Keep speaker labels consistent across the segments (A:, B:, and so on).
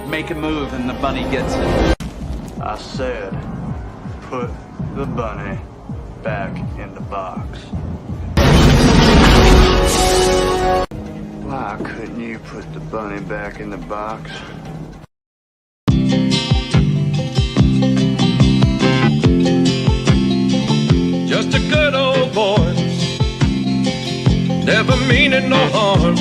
A: make a move and the bunny gets it.
B: I said, put the bunny back in the box. Why couldn't you put the bunny back in the box?
C: Just a good old boy, never meaning no harm.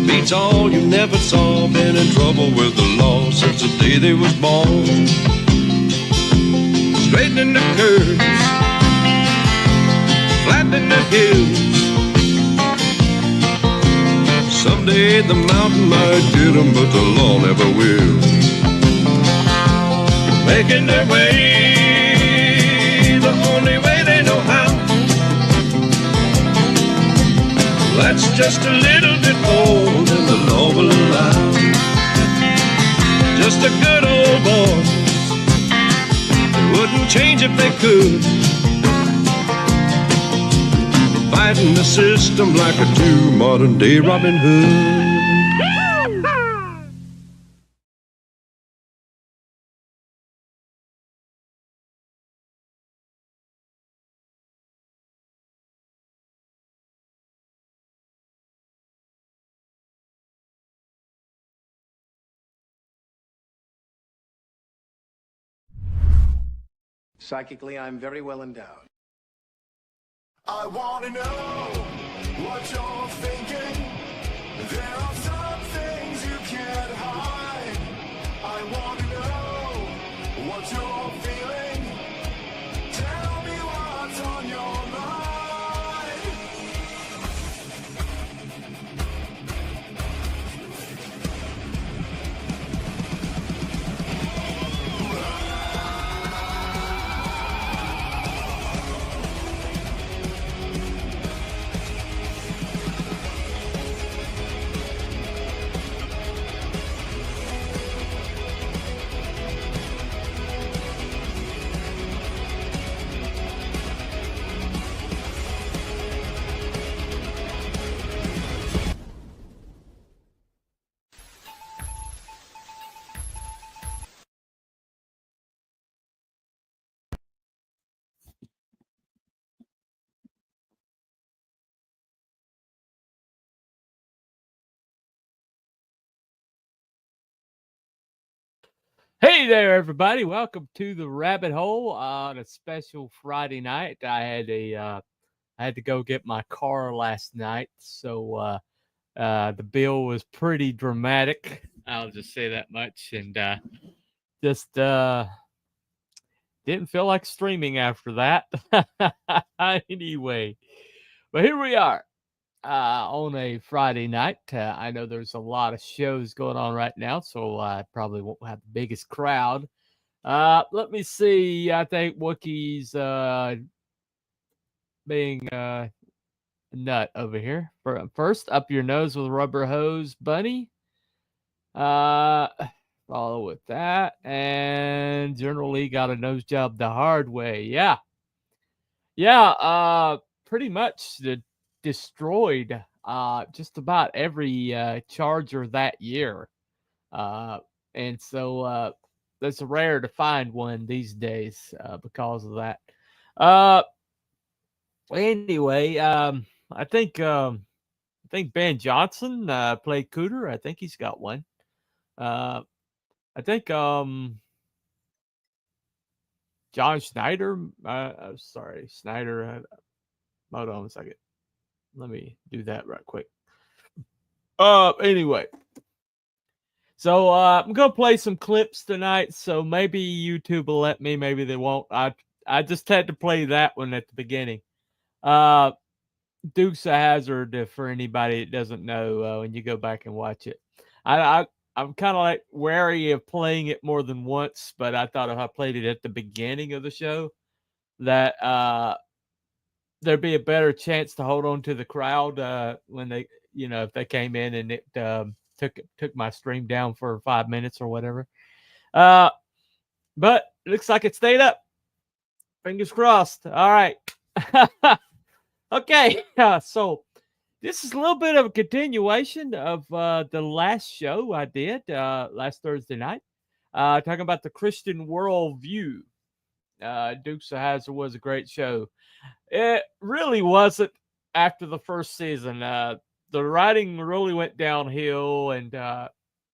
C: Beats all you never saw, been in trouble with the law since the day they was born. Straightening the curves, flattening the hills. Someday the mountain might get 'em, but the law never will. Making their way the only way they know how. That's just a little bit more than the law will allow. Just a good old boy, they wouldn't change if they could. Fighting the system like a true modern day Robin Hood.
D: Psychically, I'm very well endowed.
E: I wanna know what you're thinking. There are some things you can't hide. I wanna know what you're feeling. Tell me what's on your mind.
F: Hey there, everybody! Welcome to the Rabbit Hole on a special Friday night. I had to go get my car last night, so the bill was pretty dramatic. I'll just say that much, and just didn't feel like streaming after that. Anyway, but here we are on a Friday night. I know there's a lot of shows going on right now, so I probably won't have the biggest crowd. Let me see. I think Wookiee's being a nut over here. First, up your nose with a rubber hose, bunny. Follow with that, and generally got a nose job the hard way. Yeah. Pretty much destroyed just about every charger that year. And so it's rare to find one these days because of that. Anyway, I think Ben Johnson played Cooter. I think he's got one. I think John Schneider. Sorry, Snyder. Hold on a second. Let me do that right quick. Anyway. So I'm gonna play some clips tonight. So maybe YouTube will let me, maybe they won't. I just had to play that one at the beginning. Dukes of Hazzard, for anybody that doesn't know, when you go back and watch it. I'm kind of like wary of playing it more than once, but I thought if I played it at the beginning of the show, that there'd be a better chance to hold on to the crowd when they, if they came in and it took my stream down for 5 minutes or whatever. But it looks like it stayed up. Fingers crossed. All right. Okay. So This is a little bit of a continuation of the last show I did last Thursday night, talking about the Christian worldview. Dukes of Hazzard was a great show. It really wasn't after the first season. The writing really went downhill, and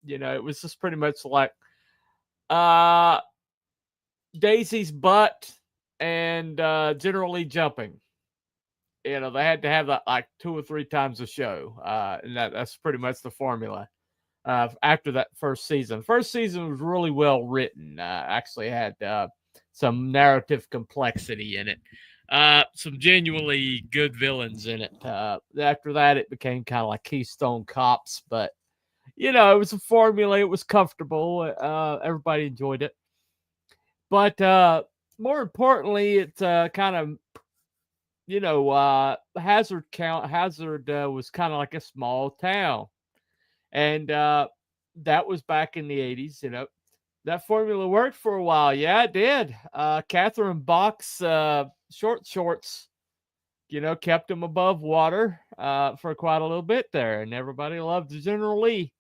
F: it was just pretty much like Daisy's butt and General Lee jumping. They had to have that like 2 or 3 times a show, and that's pretty much the formula. After that first season was really well written. Actually had some narrative complexity in it. Some genuinely good villains in it. After that, it became kind of like Keystone Cops, but it was a formula. It was comfortable. Everybody enjoyed it. But more importantly, it's kind of Hazard was kind of like a small town, and that was back in the 80s. That formula worked for a while. Yeah, it did. Catherine Bach's short shorts, kept them above water for quite a little bit there, and everybody loved General Lee.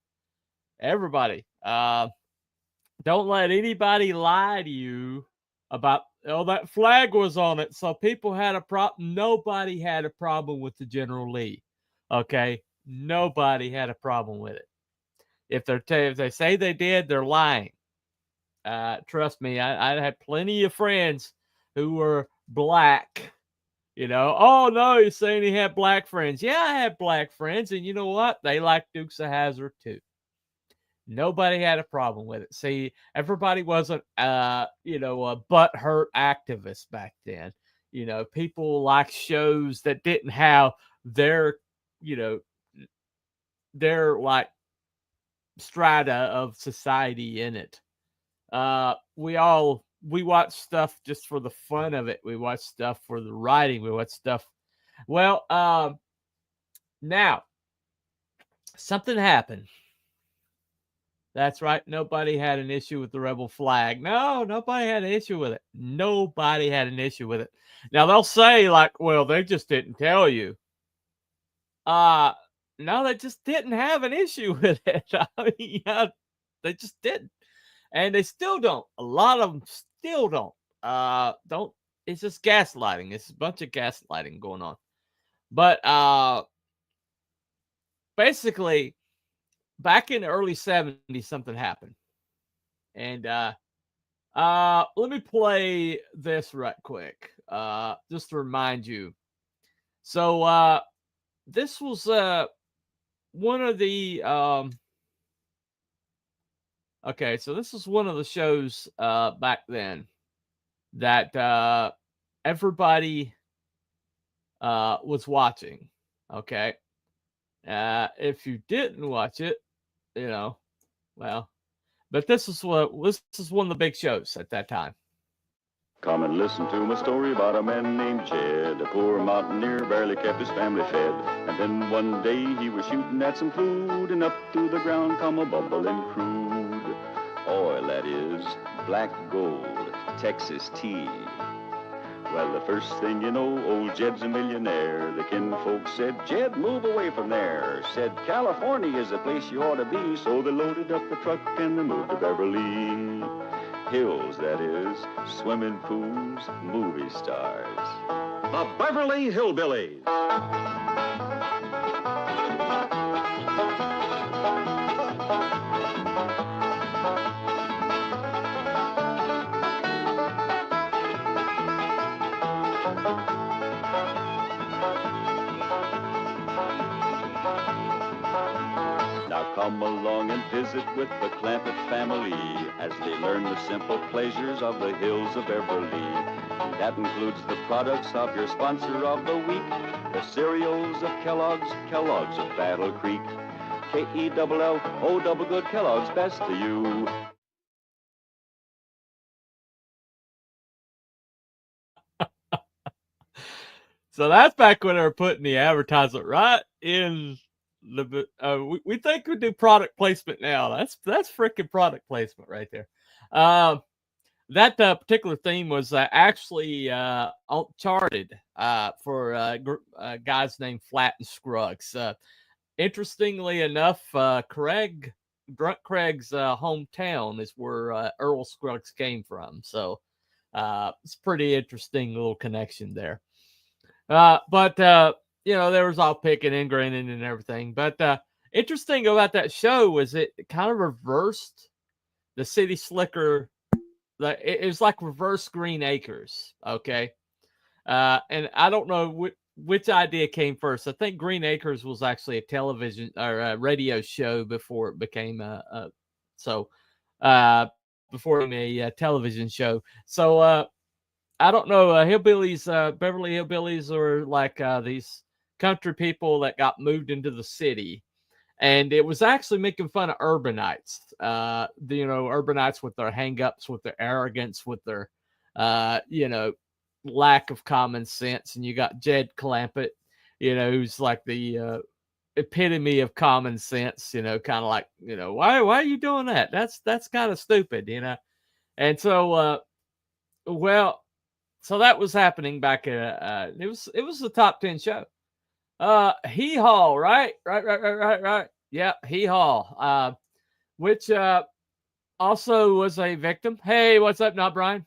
F: Everybody. Don't let anybody lie to you about, that flag was on it, so people had a problem. Nobody had a problem with the General Lee. Okay? Nobody had a problem with it. If they say they did, they're lying. Trust me, I had plenty of friends who were black. Oh no, he's saying he had black friends. Yeah, I had black friends, and you know what? They liked Dukes of Hazzard too. Nobody had a problem with it. See, everybody wasn't, a butthurt activist back then. People like shows that didn't have their like strata of society in it. We watch stuff just for the fun of it. We watch stuff for the writing. We watch stuff. Well, now something happened. That's right. Nobody had an issue with the rebel flag. No, nobody had an issue with it. Nobody had an issue with it. Now they'll say like, well, they just didn't tell you. No, they just didn't have an issue with it. I mean, they just didn't. And they still don't. A lot of them still don't. Don't. It's just gaslighting. It's a bunch of gaslighting going on. But basically, back in the early 70s, something happened. And let me play this right quick, just to rmind you. So this was one of the okay, so this is one of the shows back then that everybody was watching. Okay. If you didn't watch it, well, but this is one of the big shows at that time.
G: Come and listen to my story about a man named Jed. A poor mountaineer barely kept his family fed. And then one day he was shooting at some food, and up through the ground come a bubbling crude oil, that is, black gold, Texas tea. Well, the first thing you know, old Jed's a millionaire. The kinfolk said, Jed, move away from there. Said, California is the place you ought to be. So they loaded up the truck and they moved to Beverly Hills, that is, swimming pools, movie stars.
C: The Beverly Hillbillies.
G: Come along and visit with the Clampett family as they learn the simple pleasures of the hills of Beverly. That includes the products of your sponsor of the week, the cereals of Kellogg's, Kellogg's of Battle Creek. K-E-double-L-O double good Kellogg's, best to you.
F: So that's back when they were putting the advertisement right in the we think we do product placement now. That's freaking product placement right there. that particular theme was actually charted for guys named Flat and Scruggs. Interestingly enough, Grunt Craig's hometown is where Earl Scruggs came from. So it's a pretty interesting little connection there. But there was all picking and grinning and everything. But interesting about that show was it kind of reversed the City Slicker. It was like reverse Green Acres. Okay. And I don't know which idea came first. I think Green Acres was actually a television or a radio show before it became before it became a television show. So I don't know. Hillbillies, Beverly Hillbillies, are like these country people that got moved into the city, and it was actually making fun of urbanites. Urbanites with their hang-ups, with their arrogance, with their lack of common sense. And you got Jed Clampett, who's like the epitome of common sense. Kind of like, why are you doing that? That's kind of stupid, And so, so that was happening back at it was the top 10 show. Hee Haw, right? Right. Yeah, Hee Haw. Which also was a victim. Hey, what's up, not Brian?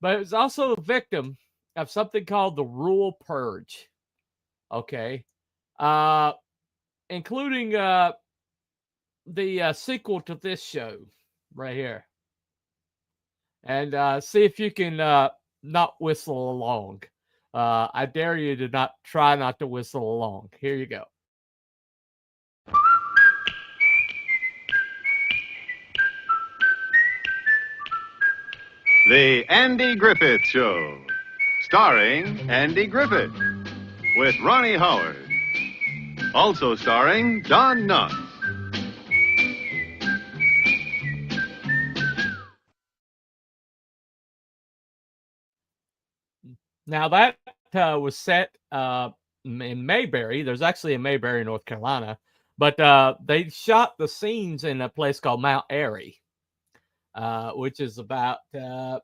F: But it was also a victim of something called the Rural Purge. Okay. Including the sequel to this show right here. And see if you can not whistle along. I dare you to try not to whistle along. Here you go.
H: The Andy Griffith Show, starring Andy Griffith, with Ronnie Howard. Also starring Don Knotts.
F: Now that was set in Mayberry. There's actually a Mayberry, North Carolina, but they shot the scenes in a place called Mount Airy, which is about I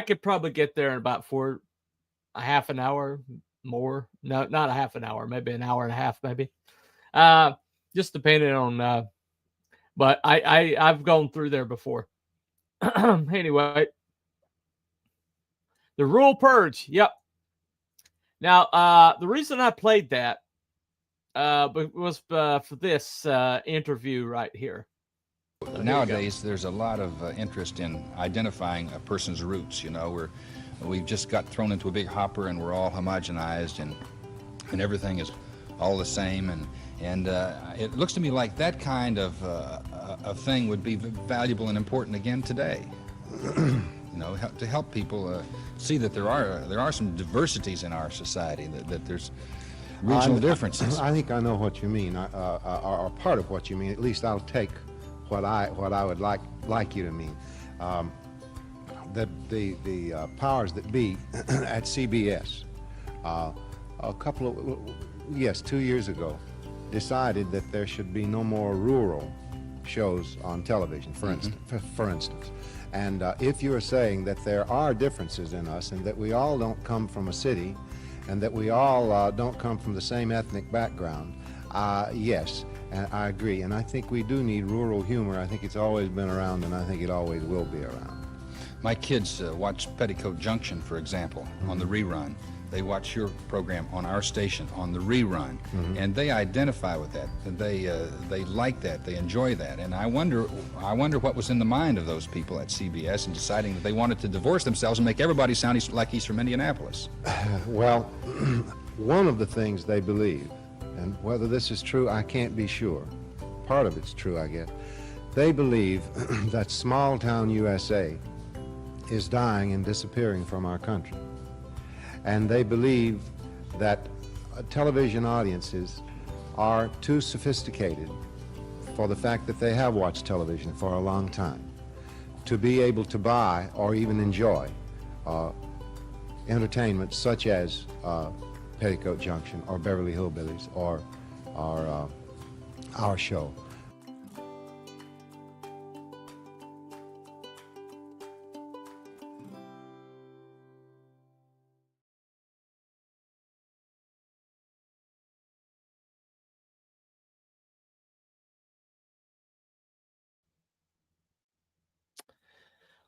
F: could probably get there in about a half an hour more. No, not a half an hour, maybe an hour and a half, maybe. Just depending on. But I've gone through there before. Anyway. The Rural Purge. Yep. Now, the reason I played that was for this interview right here. So
I: nowadays, there's a lot of interest in identifying a person's roots. We've just got thrown into a big hopper, and we're all homogenized, and everything is all the same. And it looks to me like that kind of thing would be valuable and important again today. To help people see that there are some diversities in our society, that there's regional differences.
J: I think I know what you mean, or part of what you mean. At least I'll take what I would like you to mean. The powers that be at CBS, 2 years ago, decided that there should be no more rural shows on television, for instance. And if you're saying that there are differences in us and that we all don't come from a city and that we all don't come from the same ethnic background, yes, I agree. And I think we do need rural humor. I think it's always been around, and I think it always will be around.
I: My kids watch Petticoat Junction, for example, on the rerun. They watch your program on our station on the rerun, and they identify with that. They like that. They enjoy that. And I wonder what was in the mind of those people at CBS in deciding that they wanted to divorce themselves and make everybody sound like he's from Indianapolis.
J: Well, one of the things they believe, and whether this is true, I can't be sure. Part of it's true, I guess. They believe that small-town USA is dying and disappearing from our country. And they believe that television audiences are too sophisticated for the fact that they have watched television for a long time to be able to buy or even enjoy entertainment such as Petticoat Junction or Beverly Hillbillies or our show.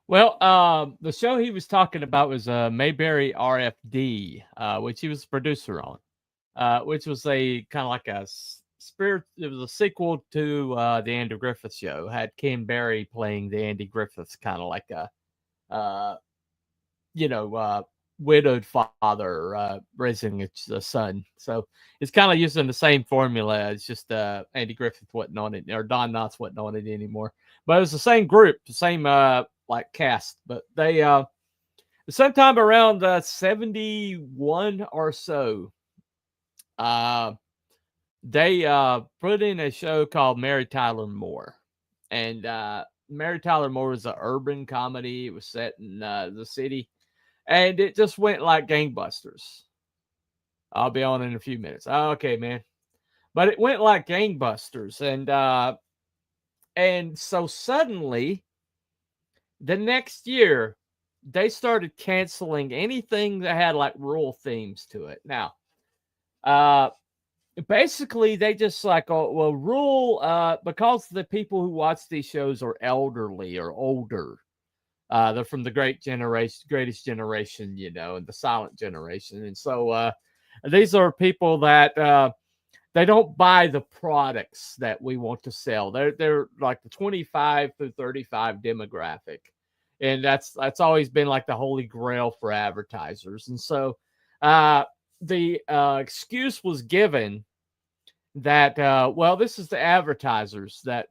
F: Well, the show he was talking about was Mayberry RFD, which he was a producer on, which was a kind of like a spirit. It was a sequel to the Andy Griffith Show. Had Ken Berry playing the Andy Griffiths, kind of like a, you know, widowed father raising a son. So it's kind of using the same formula. It's just Andy Griffith wasn't on it, or Don Knotts wasn't on it anymore. But it was the same group, the same like cast. But they sometime around 71 or so, they put in a show called Mary Tyler Moore, and Mary Tyler Moore was an urban comedy. It was set in the city, and it just went like gangbusters. I'll be on in a few minutes. Okay, man. But it went like gangbusters, and so suddenly the next year they started canceling anything that had like rural themes to it. Now, basically they just like, oh, well, rural, because the people who watch these shows are elderly or older. They're from the greatest generation, you know, and the silent generation. And so these are people that they don't buy the products that we want to sell. They're like the 25 through 35 demographic. And that's always been like the holy grail for advertisers. And so the excuse was given that well, this is the advertisers that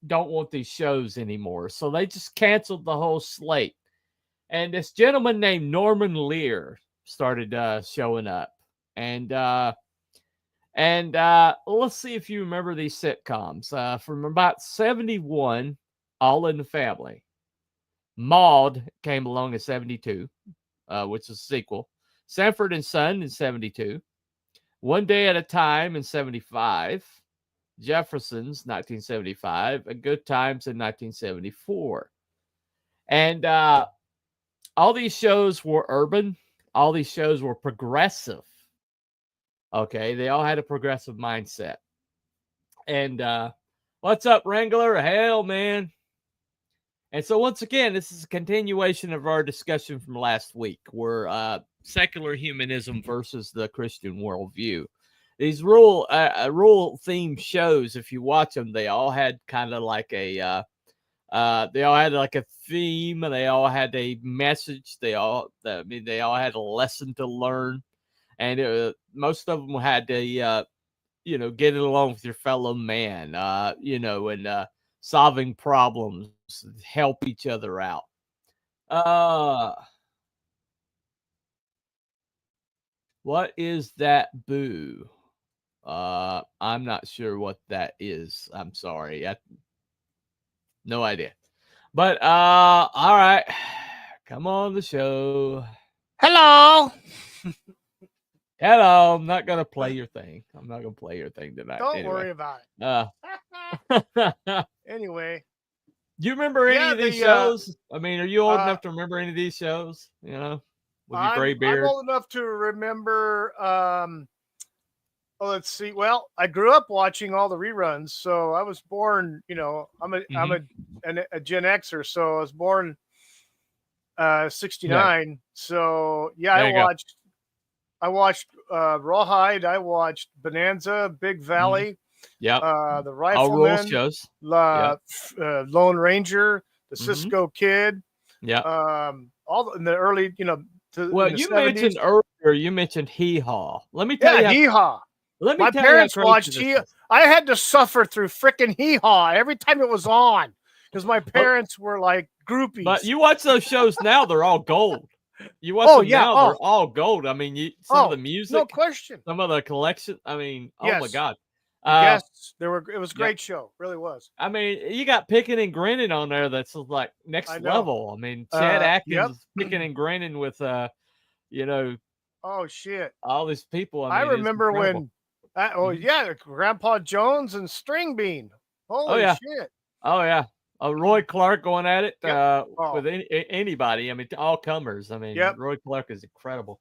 F: don't want these shows anymore. So they just canceled the whole slate. And this gentleman named Norman Lear started showing up. And let's see if you remember these sitcoms. From about 71, All in the Family. Maude came along in 72, which is a sequel. Sanford and Son in 72. One Day at a Time in 75. Jefferson's 1975, and Good Times in 1974. And all these shows were urban. All these shows were progressive. Okay, they all had a progressive mindset. And what's up, Wrangler? Hell, man. And so once again, this is a continuation of our discussion from last week, where secular humanism versus the Christian worldview. These rural themed shows, if you watch them, they all had kind of like a they all had like a theme, and they all had a message. They all had a lesson to learn, and most of them had to you know, get it along with your fellow man, you know, and solving problems, help each other out. What is that boo? I'm not sure what that is. I'm sorry. No idea. But all right. Come on the show.
K: Hello.
F: Hello. I'm not gonna play your thing. I'm not gonna play your thing tonight.
K: Don't worry about
F: it.
K: Anyway.
F: Do you remember any of these shows? I mean, are you old enough to remember any of these shows? You know, with your gray beard.
K: I'm old enough to remember. Let's see. Well, I grew up watching all the reruns, so I was born. You know, I'm a Gen Xer, so I was born 69. Yeah. So yeah, I watched Rawhide. I watched Bonanza, Big Valley.
F: Yeah.
K: The Rifleman.
F: All rural shows.
K: Lone Ranger, the Cisco Kid.
F: Yeah.
K: All in the early, you know.
F: Well, you 70s. Mentioned earlier. You mentioned Hee Haw. Let me tell you.
K: Hee Haw. My parents watched Hee Haw. I had to suffer through freaking Hee Haw every time it was on because my parents were like groupies.
F: But you watch those shows now; they're all gold. You watch them now; they're all gold. I mean, some of the music,
K: no question.
F: Some of the collection. I mean, oh my God.
K: Yes, it was a great show. Really was.
F: I mean, you got Picking and Grinning on there. That's like next level. I mean, Chad Atkins is picking and grinning with, you know.
K: Oh shit!
F: All these people.
K: I remember when. Grandpa Jones and String Bean. Holy shit!
F: Oh yeah. Roy Clark going at it with anybody. I mean, all comers. I mean, Roy Clark is incredible.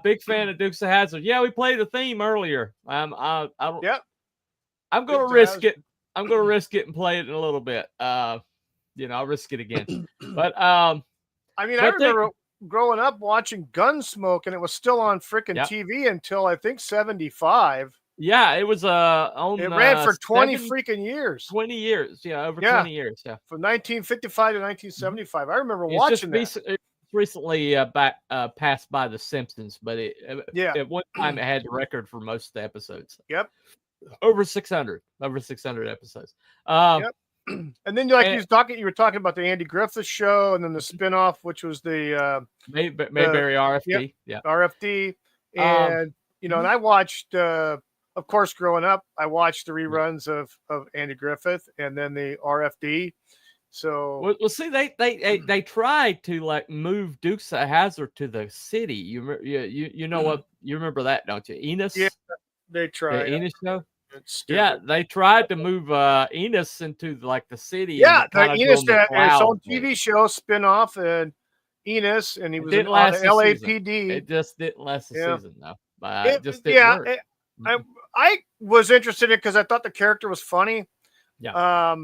F: Big fan of Dukes of Hazzard. Yeah, we played the theme earlier. I'm going to risk it. I'm going to risk it and play it in a little bit. I'll risk it again. But
K: I mean, I
F: but they-
K: remember growing up watching Gunsmoke, and it was still on freaking
F: Yep.
K: TV until I think 75.
F: yeah, it was on.
K: It ran for 20
F: 7
K: freaking years.
F: 20 years. Yeah, over
K: Yeah.
F: 20 years. Yeah.
K: From 1955 to 1975. I remember
F: It's
K: watching that.
F: it's recently passed by The Simpsons, but
K: Yeah.
F: at one time it had the record for most of the episodes.
K: Yep.
F: Over 600 episodes.
K: Yep. And then you were talking about the Andy Griffith Show, and then the spinoff, which was the
F: Mayberry RFD. Yeah.
K: RFD. And and I watched of course, growing up, I watched the reruns of Andy Griffith and then the RFD. So
F: well, see, they tried to like move Dukes of Hazzard to the city. You know what? You remember that, don't you? Enos.
K: Yeah, they tried.
F: The Enos show.
K: Stupid.
F: Yeah, they tried to move Enos into like the city.
K: Yeah,
F: and
K: the Enos had its own
F: cloud.
K: TV show spin-off, and Enos, and he was
F: didn't
K: on
F: last
K: the
F: a
K: LAPD.
F: season. It just didn't last a
K: Yeah.
F: season, though. It just didn't work.
K: I was interested in it because I thought the character was funny.
F: Yeah.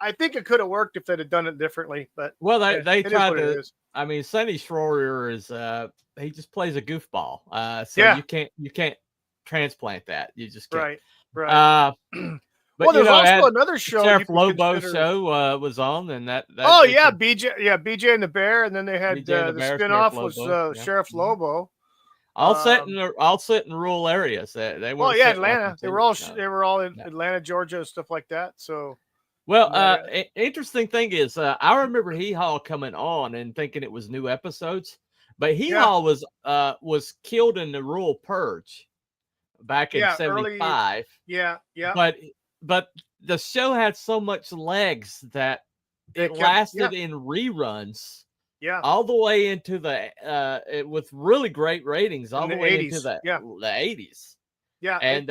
K: I think it could have worked if they'd have done it differently, but
F: Well, they
K: it is
F: tried
K: what it
F: to.
K: is.
F: I mean, Sonny Schroyer is he just plays a goofball. So
K: Yeah.
F: you can't transplant that. You just can't.
K: Right.
F: But
K: Well, there's also
F: had
K: another show
F: Sheriff
K: you could
F: Lobo
K: consider-
F: show was on, and that
K: Oh
F: they
K: yeah,
F: could-
K: BJ and the Bear, and then they had
F: BJ and the
K: the
F: Bear,
K: spin-off
F: Sheriff
K: was
F: Lobo, yeah.
K: Sheriff Lobo.
F: all set in rural areas. They
K: Well,
F: weren't
K: yeah,
F: set like
K: Atlanta.
F: in
K: They were all
F: cities, no.
K: they were all in
F: Yeah.
K: Atlanta, Georgia, and stuff like that. So
F: Well,
K: Yeah.
F: interesting thing is, I remember Hee Haw coming on and thinking it was new episodes, but Hee Haw was killed in the Rural Purge back in
K: early-
F: '75.
K: yeah.
F: But the show had so much legs that
K: They
F: it
K: kept-
F: lasted in reruns
K: Yeah.
F: all the way into the with really great ratings all
K: In
F: the
K: the
F: way
K: 80s,
F: into the
K: yeah.
F: 80s.
K: Yeah.
F: And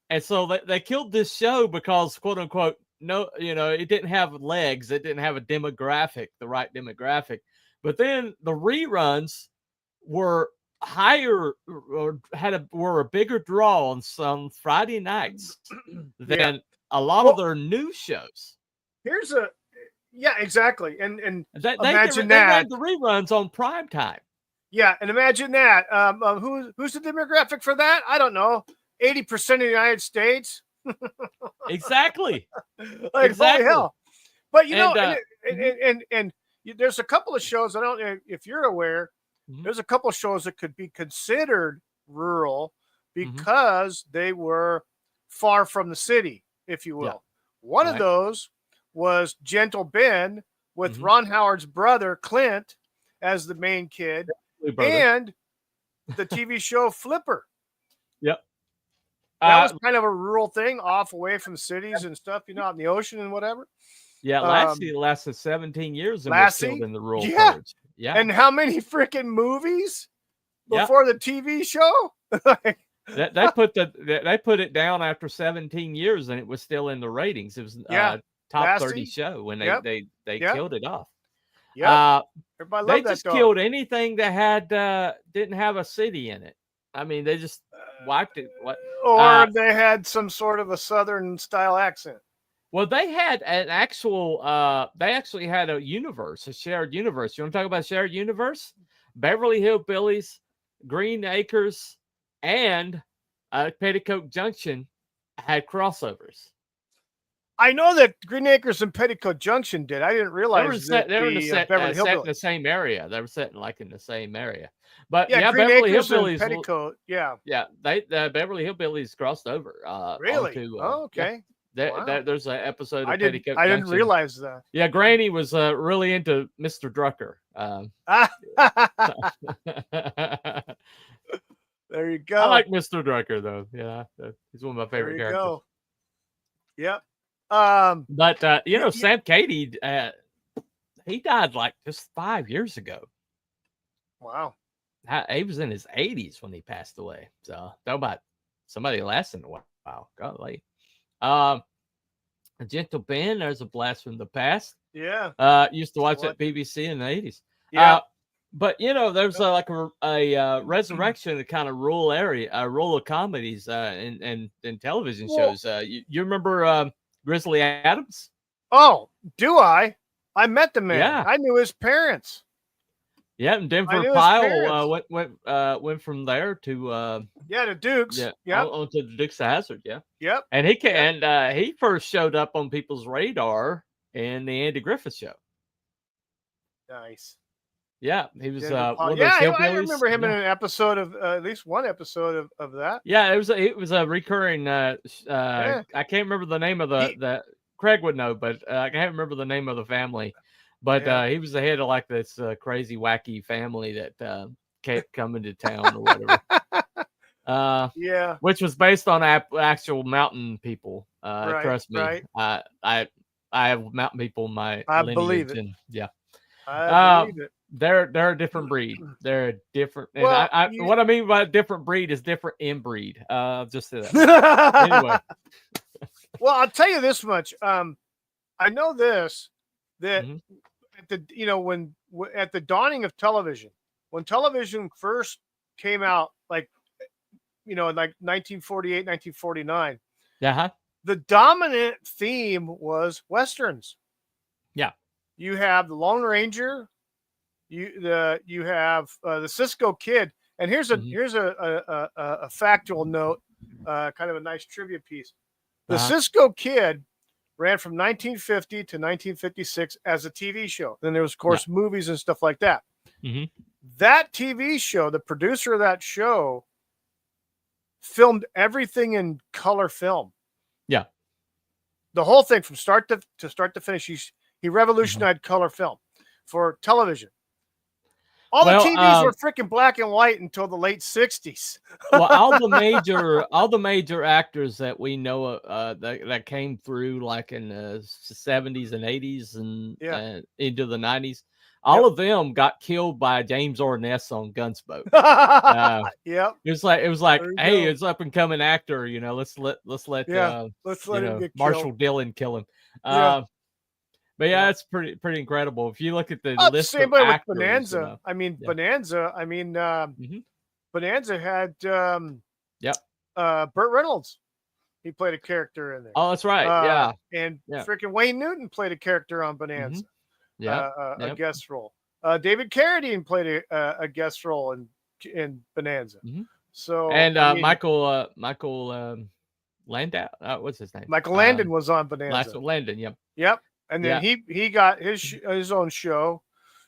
F: and so they killed this show because, quote unquote, no, it didn't have legs, it didn't have the right demographic. But then the reruns were higher, or were a bigger draw on some Friday nights than a lot of their new shows.
K: Here's exactly. And
F: They
K: imagine
F: they
K: that.
F: ran the reruns on prime time.
K: Yeah, and imagine that. Who's the demographic for that? I don't know. 80% of the United States.
F: Exactly.
K: Like
F: Exactly.
K: holy hell. But
F: And,
K: and there's a couple of shows, I don't know if you're aware,
F: Mhm.
K: there's a couple of shows that could be considered rural because they were far from the city, if you will.
F: Yeah.
K: One of
F: Right.
K: those was Gentle Ben with
F: Mhm.
K: Ron Howard's brother Clint as the main kid,
F: Brother.
K: and the TV show Flipper.
F: Yep.
K: That was kind of a rural thing, off away from cities and stuff, out in the ocean and whatever.
F: Yeah, Lassie lasted 17 years and was
K: Lassie?
F: killed in the Rural
K: Yeah.
F: Purge. Yeah.
K: And how many freaking movies
F: Yeah.
K: before the TV show?
F: They put it down after 17 years and it was still in the ratings. It was
K: Yeah.
F: top
K: Lassie.
F: 30 show when
K: Yep.
F: they
K: Yep.
F: killed it off.
K: Yeah, everybody
F: They
K: loved that
F: just
K: dog.
F: killed anything that had didn't have a city in it. I mean, they just wiped it.
K: Or they had some sort of a Southern style accent.
F: Well, they had an actual. They actually had a universe, a shared universe. You want to talk about shared universe? Beverly Hillbillies, Green Acres, and Petticoat Junction had crossovers.
K: I know that Green Acres and Petticoat Junction did. I didn't
F: They were
K: realize that
F: set in
K: Beverly
F: the
K: Hillbillies.
F: same area. They were set in the same area. But
K: Yeah,
F: yeah,
K: Green
F: Beverly
K: Acres and
F: Hillbillies.
K: Petticoat. Yeah.
F: Yeah, the Beverly Hillbillies crossed over.
K: Really?
F: Onto,
K: Oh, okay. Wow.
F: There's an episode of
K: I didn't
F: Petticoat Junction.
K: realize that.
F: Yeah, Granny was really into Mr. Drucker.
K: There you go.
F: I like Mr. Drucker though. Yeah, he's one of my
K: There
F: favorite
K: you
F: characters.
K: go. Yep.
F: But Sam Cady, he died like just 5 years ago.
K: Wow.
F: He was in his 80s when he passed away. So talk about somebody lasting a while. Golly. Gentle Ben, there's a blast from the past.
K: Yeah.
F: Used to watch that BBC in the 80s.
K: Yeah.
F: But there's like a resurrection of kind of rural comedies and television shows. You remember Grizzly Adams?
K: Oh, do I? I met the man.
F: Yeah.
K: I knew his parents.
F: Yeah, and Denver
K: knew his
F: Pyle
K: parents.
F: went from there to
K: the Dukes.
F: yeah,
K: Yep.
F: on to the Dukes of Hazzard. Yeah.
K: Yep.
F: And he first showed up on people's radar in the Andy Griffith Show.
K: Nice.
F: Yeah, he was one of those
K: I
F: hillbillies.
K: remember him in an episode of at least one episode of that.
F: Yeah, it was a recurring. I can't remember the name of the Craig would know, but I can't remember the name of the family. But he was the head of like this crazy, wacky family that kept coming to town or whatever. Which was based on actual mountain people. Trust me, I have mountain people in my lineage.
K: Believe it.
F: And, yeah,
K: I believe it.
F: They're a different breed. They're a different. And
K: Well,
F: what I mean by different breed is different inbreed. Just say that. Anyway.
K: Well, I'll tell you this much. I know this that at the when at the dawning of television, when television first came out, like in like 1948, 1949. The dominant theme was westerns.
F: Yeah.
K: You have the Lone Ranger. You have the Cisco Kid, and here's a factual note, kind of a nice trivia piece. The Cisco Kid ran from 1950 to 1956 as a TV show. Then there was, of course, movies and stuff like that. That TV show, the producer of that show, filmed everything in color film.
F: Yeah,
K: the whole thing from start to finish. He revolutionized color film for television. All the TVs were freaking black and white until the late 60s.
F: Well, all the major actors that we know that came through like in the 70s and 80s and into the 90s, all of them got killed by James Orness on Gunsmoke. It was like, hey, it's up and coming actor, let's let him get Marshall Dillon kill him. But yeah, it's pretty incredible. If you look at the list of actors,
K: with Bonanza. Bonanza. Bonanza had Burt Reynolds. He played a character in there.
F: Oh, that's right.
K: And freaking Wayne Newton played a character on Bonanza. A guest role. David Carradine played a guest role in Bonanza. So
F: and Michael Landau. What's his name?
K: Michael Landon was on Bonanza.
F: Michael Landon.
K: Yep. And then he got his own show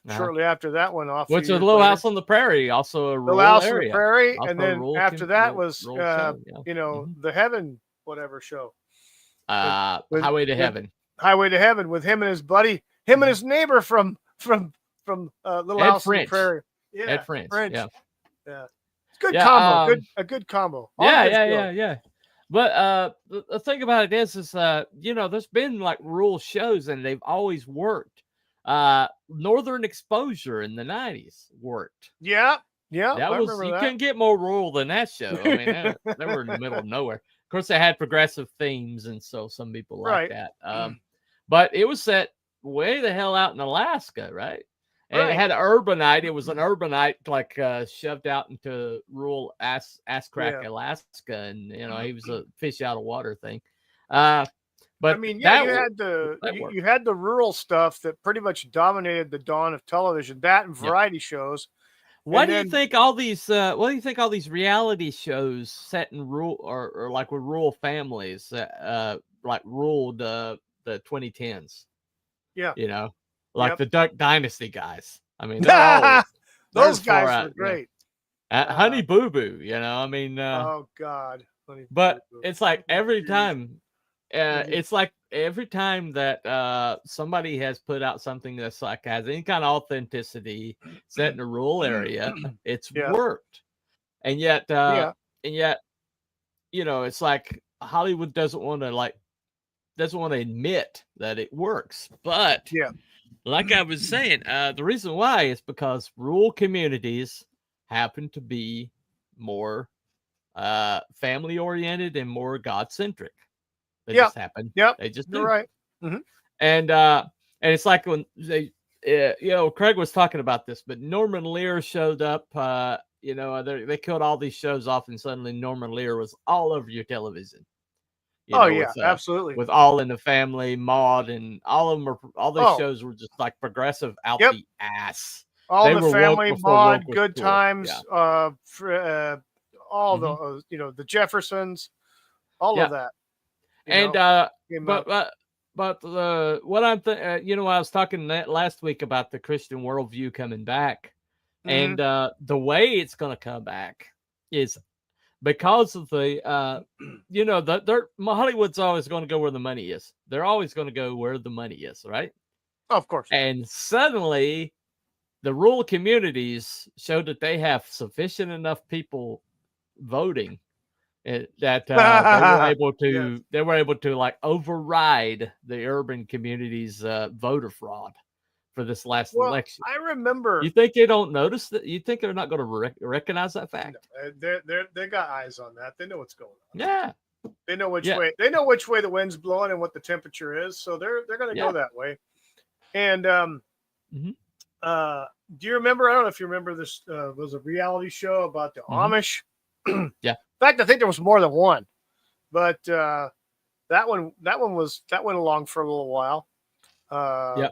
K: shortly after that went off.
F: Which was Little House on the Prairie, also a rural
K: House
F: area.
K: on the Prairie,
F: also
K: and then after that was the Heaven whatever show.
F: Highway to Heaven.
K: Highway to Heaven with him and his buddy, him and his neighbor from Little House on the Prairie. Yeah,
F: Ed French. Yeah.
K: It's good combo. A good combo.
F: Yeah. But the thing about it is there's been like rural shows and they've always worked. Northern Exposure in the 90s worked.
K: Yeah.
F: You couldn't get more rural than that show. I mean, they were in the middle of nowhere. Of course, they had progressive themes, and so some people like that. But it was set way the hell out in Alaska, right? And it had an urbanite. It was an urbanite like shoved out into rural ass crack Alaska, and he was a fish out of water thing. But
K: I mean, you had the rural stuff that pretty much dominated the dawn of television. That and variety shows.
F: What do you think all these reality shows set in rural or like with rural families like ruled the 2010s?
K: Yeah.
F: Like the Duck Dynasty guys. I mean,
K: those guys were great.
F: Honey Boo Boo,
K: oh God.
F: But it's like every time it's like every time that somebody has put out something that's like has any kind of authenticity set in a rural area, it's worked. And yet it's like Hollywood doesn't want to admit that it works. But like I was saying, the reason why is because rural communities happen to be more family oriented and more God centric. They just happen. They just do.
K: You're right.
F: And it's like when they, Craig was talking about this, but Norman Lear showed up. They killed all these shows off, and suddenly Norman Lear was all over your television. You
K: Oh
F: know,
K: yeah, absolutely.
F: with All in the Family, Maude, and all of them are all those
K: Oh.
F: shows were just like progressive out
K: Yep.
F: the ass.
K: All
F: They
K: in the
F: were woke
K: Family,
F: before woke
K: Maude,
F: was
K: Good
F: cool.
K: Times,
F: Yeah.
K: all
F: Mhm.
K: the the Jeffersons, all
F: Yeah.
K: of that.
F: And
K: came out.
F: but what I'm you know, I was talking last week about the Christian worldview coming back, and
K: Mhm.
F: the way it's going to come back is because of the you know, Hollywood's always going to go where the money is. They're always going to go where the money is, right?
K: Of course.
F: And suddenly, the rural communities showed that they have sufficient enough people voting that
K: Yes.
F: they were able to like override the urban communities' voter fraud for this last
K: Well,
F: election.
K: I remember.
F: You think they don't notice that? You think they're not going to recognize that fact?
K: They got eyes on that. They know what's going on.
F: Yeah.
K: They know which
F: Yeah.
K: way. They know which way the wind's blowing and what the temperature is. So they're going to
F: Yeah.
K: go that way. And
F: Mhm.
K: do you remember? I don't know if you remember this. Was a reality show about the
F: Mhm.
K: Amish.
F: Yeah.
K: In fact, I think there was more than one, but that one went along for a little while.
F: Yeah.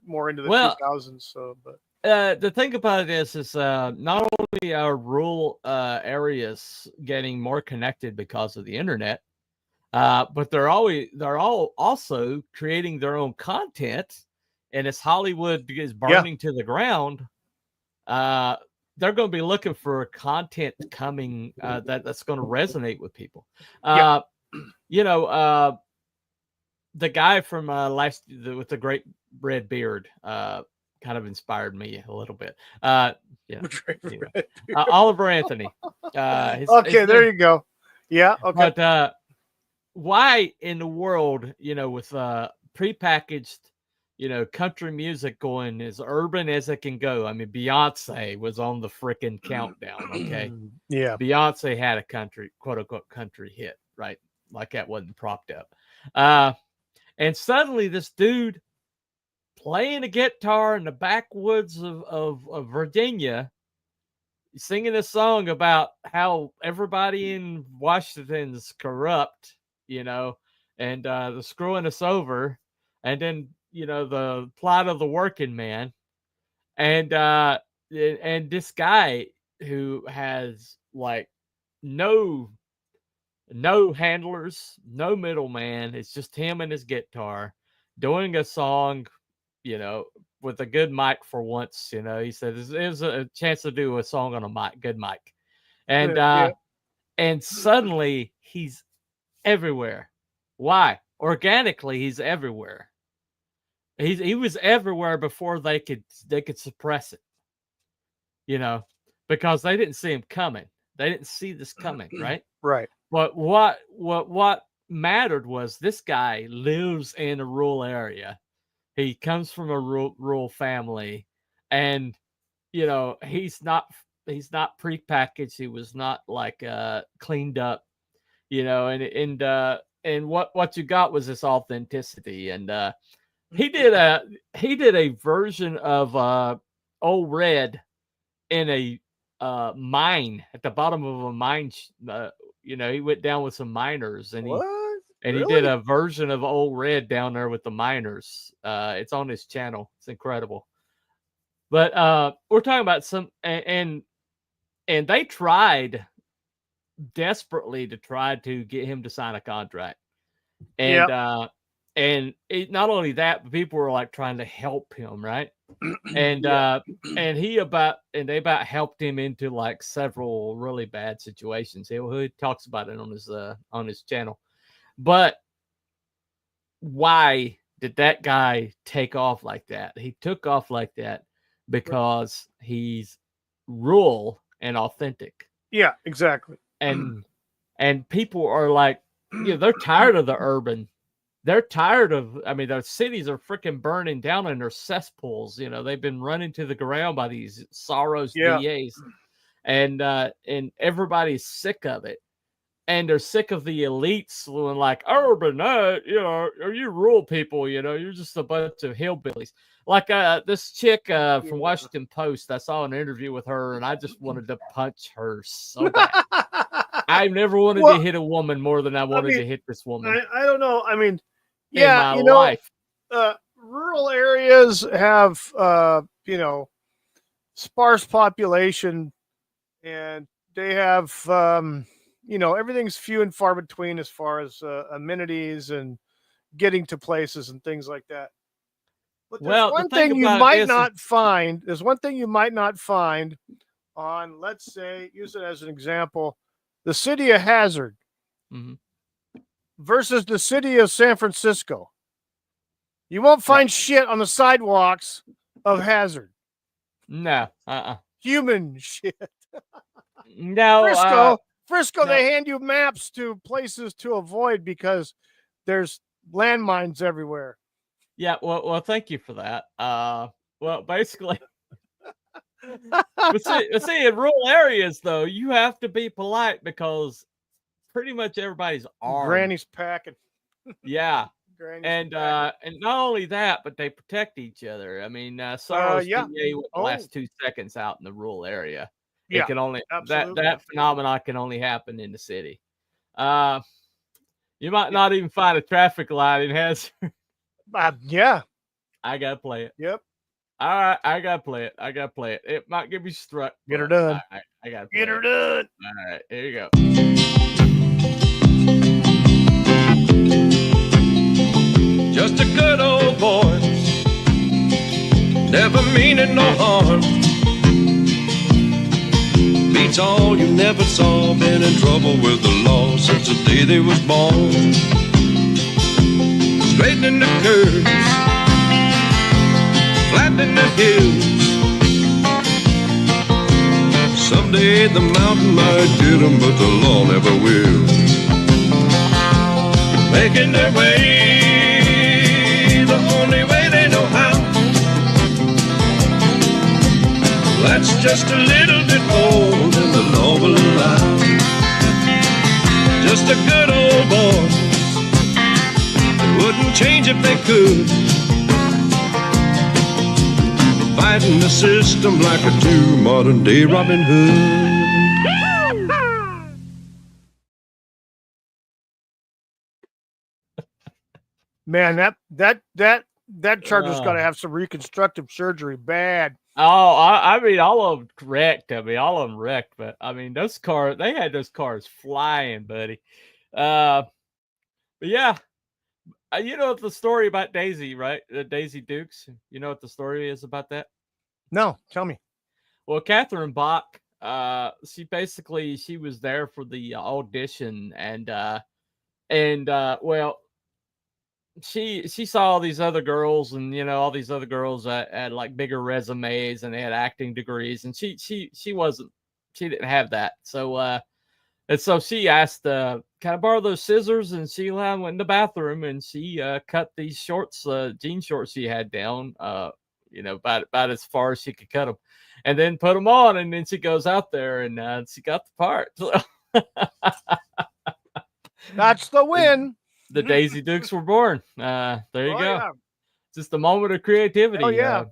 K: More into the
F: Well,
K: 2000s. So, but
F: the thing about it is not only are rural areas getting more connected because of the internet, but they're all also creating their own content, and as Hollywood is burning to the ground, they're going to be looking for content coming that's going to resonate with people. You know, the guy from with the great red beard kind of inspired me a little bit. Anyway. Oliver Anthony.
K: Okay, there you go. Yeah. Okay.
F: But why in the world, you know, with prepackaged, you know, country music going as urban as it can go? I mean, Beyonce was on the freaking countdown. Okay.
K: Yeah.
F: Beyonce had a country, quote unquote, country hit, right? Like that wasn't propped up. And suddenly this dude playing a guitar in the backwoods of Virginia, singing a song about how everybody in Washington's corrupt, you know, and they're screwing us over. And then, you know, the plight of the working man. And this guy who has like no handlers, no middleman. It's just him and his guitar doing a song, you know, with a good mic for once. You know, he said there's a chance to do a song on a good mic. And and suddenly he's everywhere. Why? Organically, he's everywhere. He was everywhere before they could suppress it. You know, because they didn't see him coming. They didn't see this coming, right?
K: Right.
F: But what mattered was this guy lives in a rural area. He comes from a rural family, and you know he's not prepackaged. He was not like cleaned up, you know. And what you got was this authenticity. And he did a version of Old Red in a mine at the bottom of a mine. You know, he went down with some miners, and he did a version of Old Red down there with the miners. It's on his channel. It's incredible. But we're talking about and they tried desperately to try to get him to sign a contract. And not only that, but people were like trying to help him, right? And and they about helped him into like several really bad situations. He talks about it on his channel. But why did that guy take off like that? He took off like that because he's rural and authentic.
K: Yeah, exactly.
F: And people are like, you know, they're tired of the urban. They're tired of, I mean, their cities are freaking burning down in their cesspools. You know, they've been running to the ground by these Soros DAs, and everybody's sick of it. And they're sick of the elites going like, urban, you know, are you rural people? You know, you're just a bunch of hillbillies. Like this chick from Washington Post, I saw an interview with her, and I just wanted to punch her so bad. I've never wanted
K: Well,
F: to hit a woman more than I wanted to hit this woman
K: I don't know. I mean,
F: in
K: yeah,
F: my life.
K: rural areas have, sparse population, and they have, everything's few and far between as far as amenities and getting to places and things like that. But there's
F: Well, the
K: one
F: thing
K: thing you
F: about it
K: might
F: is,
K: not find. There's one thing you might not find on, let's say, use it as an example, the city of Hazard
F: Mhm.
K: versus the city of San Francisco. You won't find shit on the sidewalks of Hazard.
F: no,
K: Human shit.
F: no,
K: Frisco,
F: no.
K: they hand you maps to places to avoid because there's landmines everywhere.
F: Yeah, well, thank you for that. Well, basically, but see, in rural areas though, you have to be polite because pretty much everybody's armed.
K: Granny's packing.
F: Yeah,
K: Granny's
F: and
K: packing.
F: not only that, but they protect each other. I mean, Sorrow's
K: Yeah.
F: DA wouldn't last 2 seconds out in the rural area. It
K: Yeah,
F: can only
K: absolutely.
F: that phenomenon can only happen in the city. You might not even find a traffic light in Hazard.
K: Yeah.
F: I gotta play it.
K: Yep.
F: All right, I gotta play it. It might get me struck.
K: Get her
F: but
K: done.
F: I gotta play
K: Get her
F: it.
K: done.
F: All right, here you go.
C: Just a good old boy, never meaning no harm. Beats all you never saw, been in trouble with the law since the day they was born. Straightening the curves, flattening the hills. Someday the mountain might get them, but the law never will. Making their way the only way they know how. That's just a little bit more than the law will allow. Just a good old boy, wouldn't change if they could. Fighting the system like a true modern day Robin Hood.
K: Man, that charger's got to have some reconstructive surgery bad.
F: Oh, I mean, all of them wrecked. I mean, all of them wrecked. But I mean, those cars, they had those cars flying, buddy. But yeah, you know the story about Daisy, right? Daisy Dukes. You know what the story is about that?
K: No, tell me.
F: Well, Catherine Bach, she was there for the audition, and well, she saw all these other girls, and all these other girls had like bigger resumes and they had acting degrees, and she didn't have that. So and so she asked, can I borrow those scissors? And she went in the bathroom and she cut these shorts, jean shorts she had down, about as far as she could cut them, and then put them on, and then she goes out there and she got the part.
K: That's the win.
F: The Daisy Dukes were born. There you go.
K: Yeah.
F: Just a moment of creativity.
K: Oh yeah.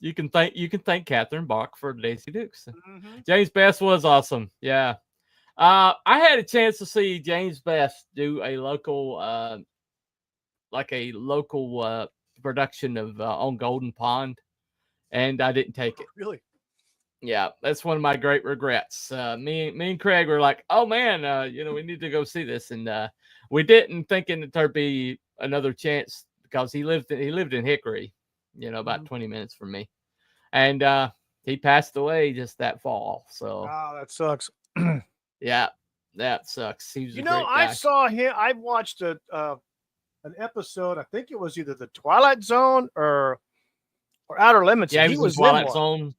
F: You can thank Catherine Bach for Daisy Dukes. Mm-hmm. James Best was awesome. Yeah. I had a chance to see James Best do a local production of on Golden Pond, and I didn't take it.
K: Really?
F: Yeah, that's one of my great regrets. Me and Craig were like, "Oh man, we need to go see this," and we didn't, thinking that there'd be another chance because he lived in Hickory, about 20 minutes from me, and he passed away just that fall. So,
K: that sucks.
F: Yeah, that sucks. He was a great guy.
K: I saw him. I watched an episode. I think it was either the Twilight Zone or Outer Limits.
F: Yeah, he was in Twilight Zone.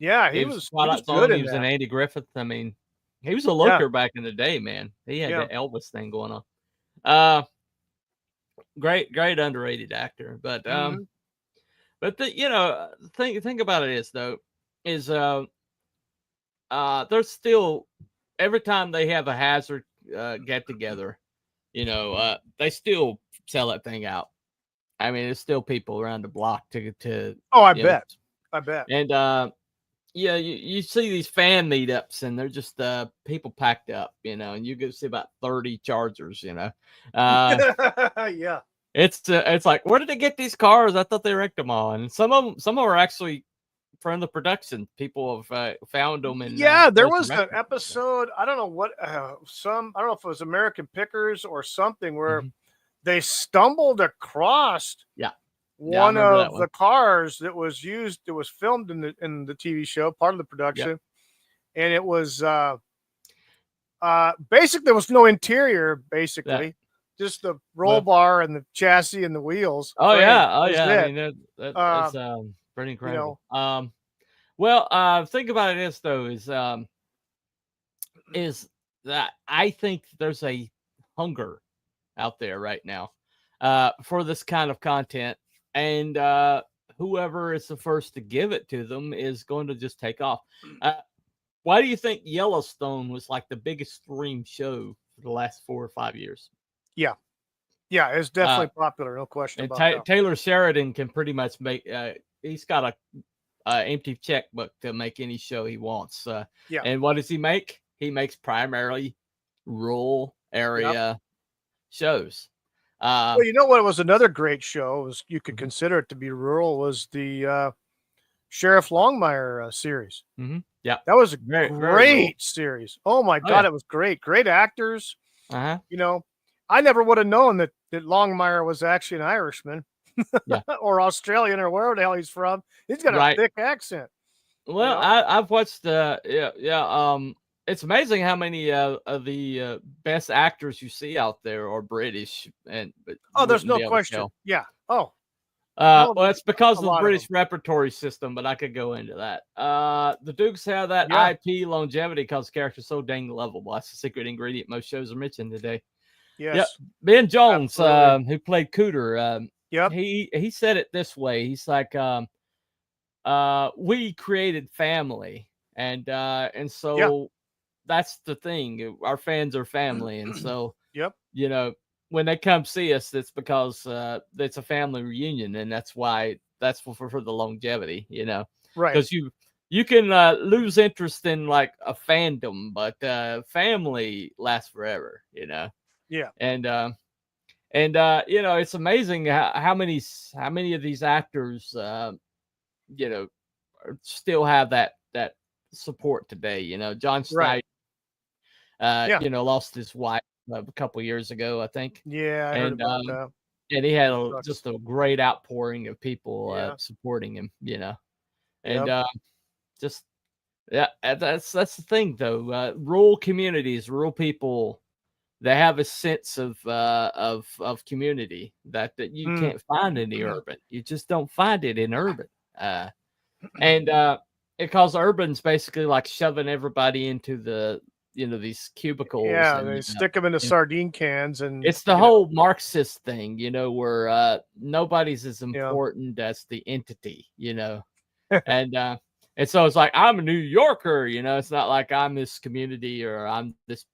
K: Yeah, he was
F: Twilight
K: Zone.
F: He was in Andy Griffith. I mean, he was a looker back in the day, man. He had the Elvis thing going on. Great underrated actor. But but the think about it is there's still, every time they have a Hazard get together, they still sell that thing out. I mean, there's still people around the block to
K: I bet.
F: And yeah, you see these fan meetups and they're just people packed up, and you go see about 30 Chargers,
K: Yeah.
F: It's like, where did they get these cars? I thought they wrecked them all. And some of them are actually from the production. People have found them and
K: Yeah, there was an
F: resurrected them.
K: episode. I don't know what I don't know if it was American Pickers or something where
F: Mhm.
K: they stumbled across
F: Yeah. Yeah, I
K: one
F: remember that
K: of
F: one.
K: the cars that was used, that was filmed in the TV show, part of the production, and it was basically there was no interior, basically just the roll
F: Well,
K: bar and the chassis and the wheels
F: oh
K: frame.
F: yeah, oh
K: That was
F: yeah. I
K: it.
F: mean, that's
K: Uh,
F: pretty
K: you know,
F: incredible. Well, think about it this though is that I think there's a hunger out there right now for this kind of content, and whoever is the first to give it to them is going to just take off. Why do you think Yellowstone was like the biggest stream show for the last 4 or 5 years?
K: yeah, yeah, it's
F: Uh,
K: definitely popular, no question
F: and
K: about that.
F: Taylor Sheridan can pretty much make. He's got a empty checkbook to make any show he wants.
K: Yeah.
F: And what does he make? He makes primarily rural area shows.
K: Well, you know what was another great show, was you could
F: Mhm.
K: consider it to be rural, was the Sheriff Longmire series.
F: Yeah,
K: That was a
F: very rural.
K: great series. Oh my
F: Oh,
K: God,
F: yeah.
K: it was great. Great actors.
F: Uh-huh.
K: You know, I never would have known that Longmire was actually an Irishman
F: Yeah.
K: or Australian or wherever the hell he's from. He's got a
F: Right.
K: thick accent.
F: Well,
K: know?
F: I've watched it's amazing how many of the best actors you see out there are British, but
K: Oh,
F: you
K: there's
F: wouldn't
K: no
F: be able to
K: question.
F: tell.
K: Yeah. Oh, hell of
F: Well,
K: a
F: it's because of the
K: lot of
F: British
K: them.
F: repertory system, but I could go into that. The Dukes have that
K: Yeah.
F: IP longevity because the character's so dang lovable. That's the secret ingredient most shows are mentioned today. Yep.
K: Yes.
F: Ben Jones,
K: Absolutely.
F: who played Cooter,
K: Yep.
F: he said it this way. He's like, we created family, and so that's the thing. Our fans are family, and so
K: Yep.
F: when they come see us, it's because it's a family reunion, and that's for the longevity,
K: Right.
F: because you can lose interest in like a fandom, but family lasts forever,
K: Yeah.
F: and it's amazing how many of these actors still have that support today. John Snyder
K: Right.
F: lost his wife a couple years ago, I think.
K: Yeah, I heard
F: And
K: about that.
F: and he had
K: Sucks.
F: just a great outpouring of people
K: Yeah.
F: supporting him, and
K: Yep.
F: just that's the thing though. Rural communities, rural people, they have a sense of community that you can't find in the urban. You just don't find it in urban. And because urban's basically like shoving everybody into the these cubicles.
K: Yeah,
F: and,
K: they stick them into sardine cans, and
F: it's the whole Marxist thing, where nobody's as
K: Yeah.
F: important as the entity, and so it's like, I'm a New Yorker, it's not like I'm this community or I'm this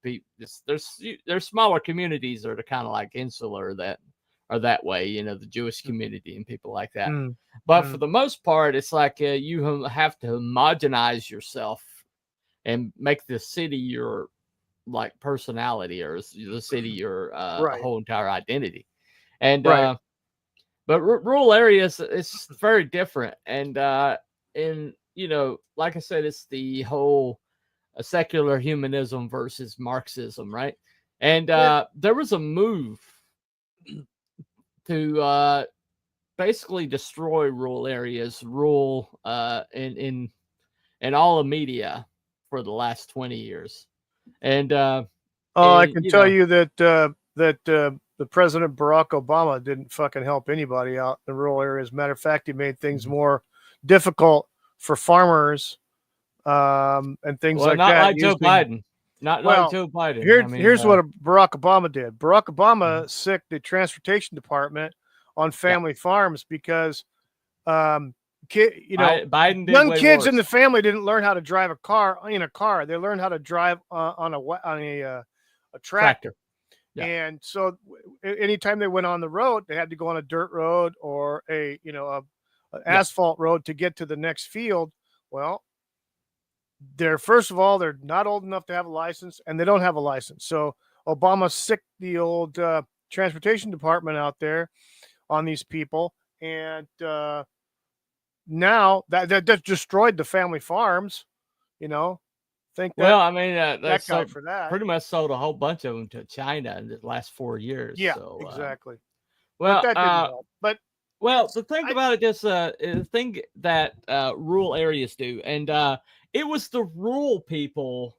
F: there's smaller communities that are kind of like insular that are that way, the Jewish community and people like that. But for the most part, it's like you have to homogenize yourself and make the city your like personality, or the city your
K: Right.
F: whole entire identity. And
K: Right.
F: but rural areas, it's very different. And like I said, it's the whole secular humanism versus Marxism, right? And there was a move to basically destroy rural areas, in all the media for the last 20 years. And
K: I can tell you that the President Barack Obama didn't fucking help anybody out in the rural areas. Matter of fact, he made things more difficult for farmers, and things
F: well,
K: like
F: not
K: that.
F: like Joe Biden. Not like Joe Biden.
K: Here's what Barack Obama did. Barack Obama sicked the transportation department on family farms because,
F: Biden did
K: young
F: way
K: kids in
F: worse.
K: the family didn't learn how to drive a car in a car. They learned how to drive on a tractor.
F: Yeah.
K: And so anytime they went on the road, they had to go on a dirt road or a asphalt road to get to the next field. Well, first of all, they're not old enough to have a license, and they don't have a license. So Obama sicked the old transportation department out there on these people, and now that destroyed the family farms. You know, think that
F: Well, I mean,
K: that
F: they
K: guy
F: sold,
K: for that.
F: pretty much sold a whole bunch of them to China in the last 4 years.
K: Yeah,
F: So,
K: exactly. But
F: well,
K: that didn't help. But
F: well, the thing about it is, the thing that rural areas do, and it was the rural people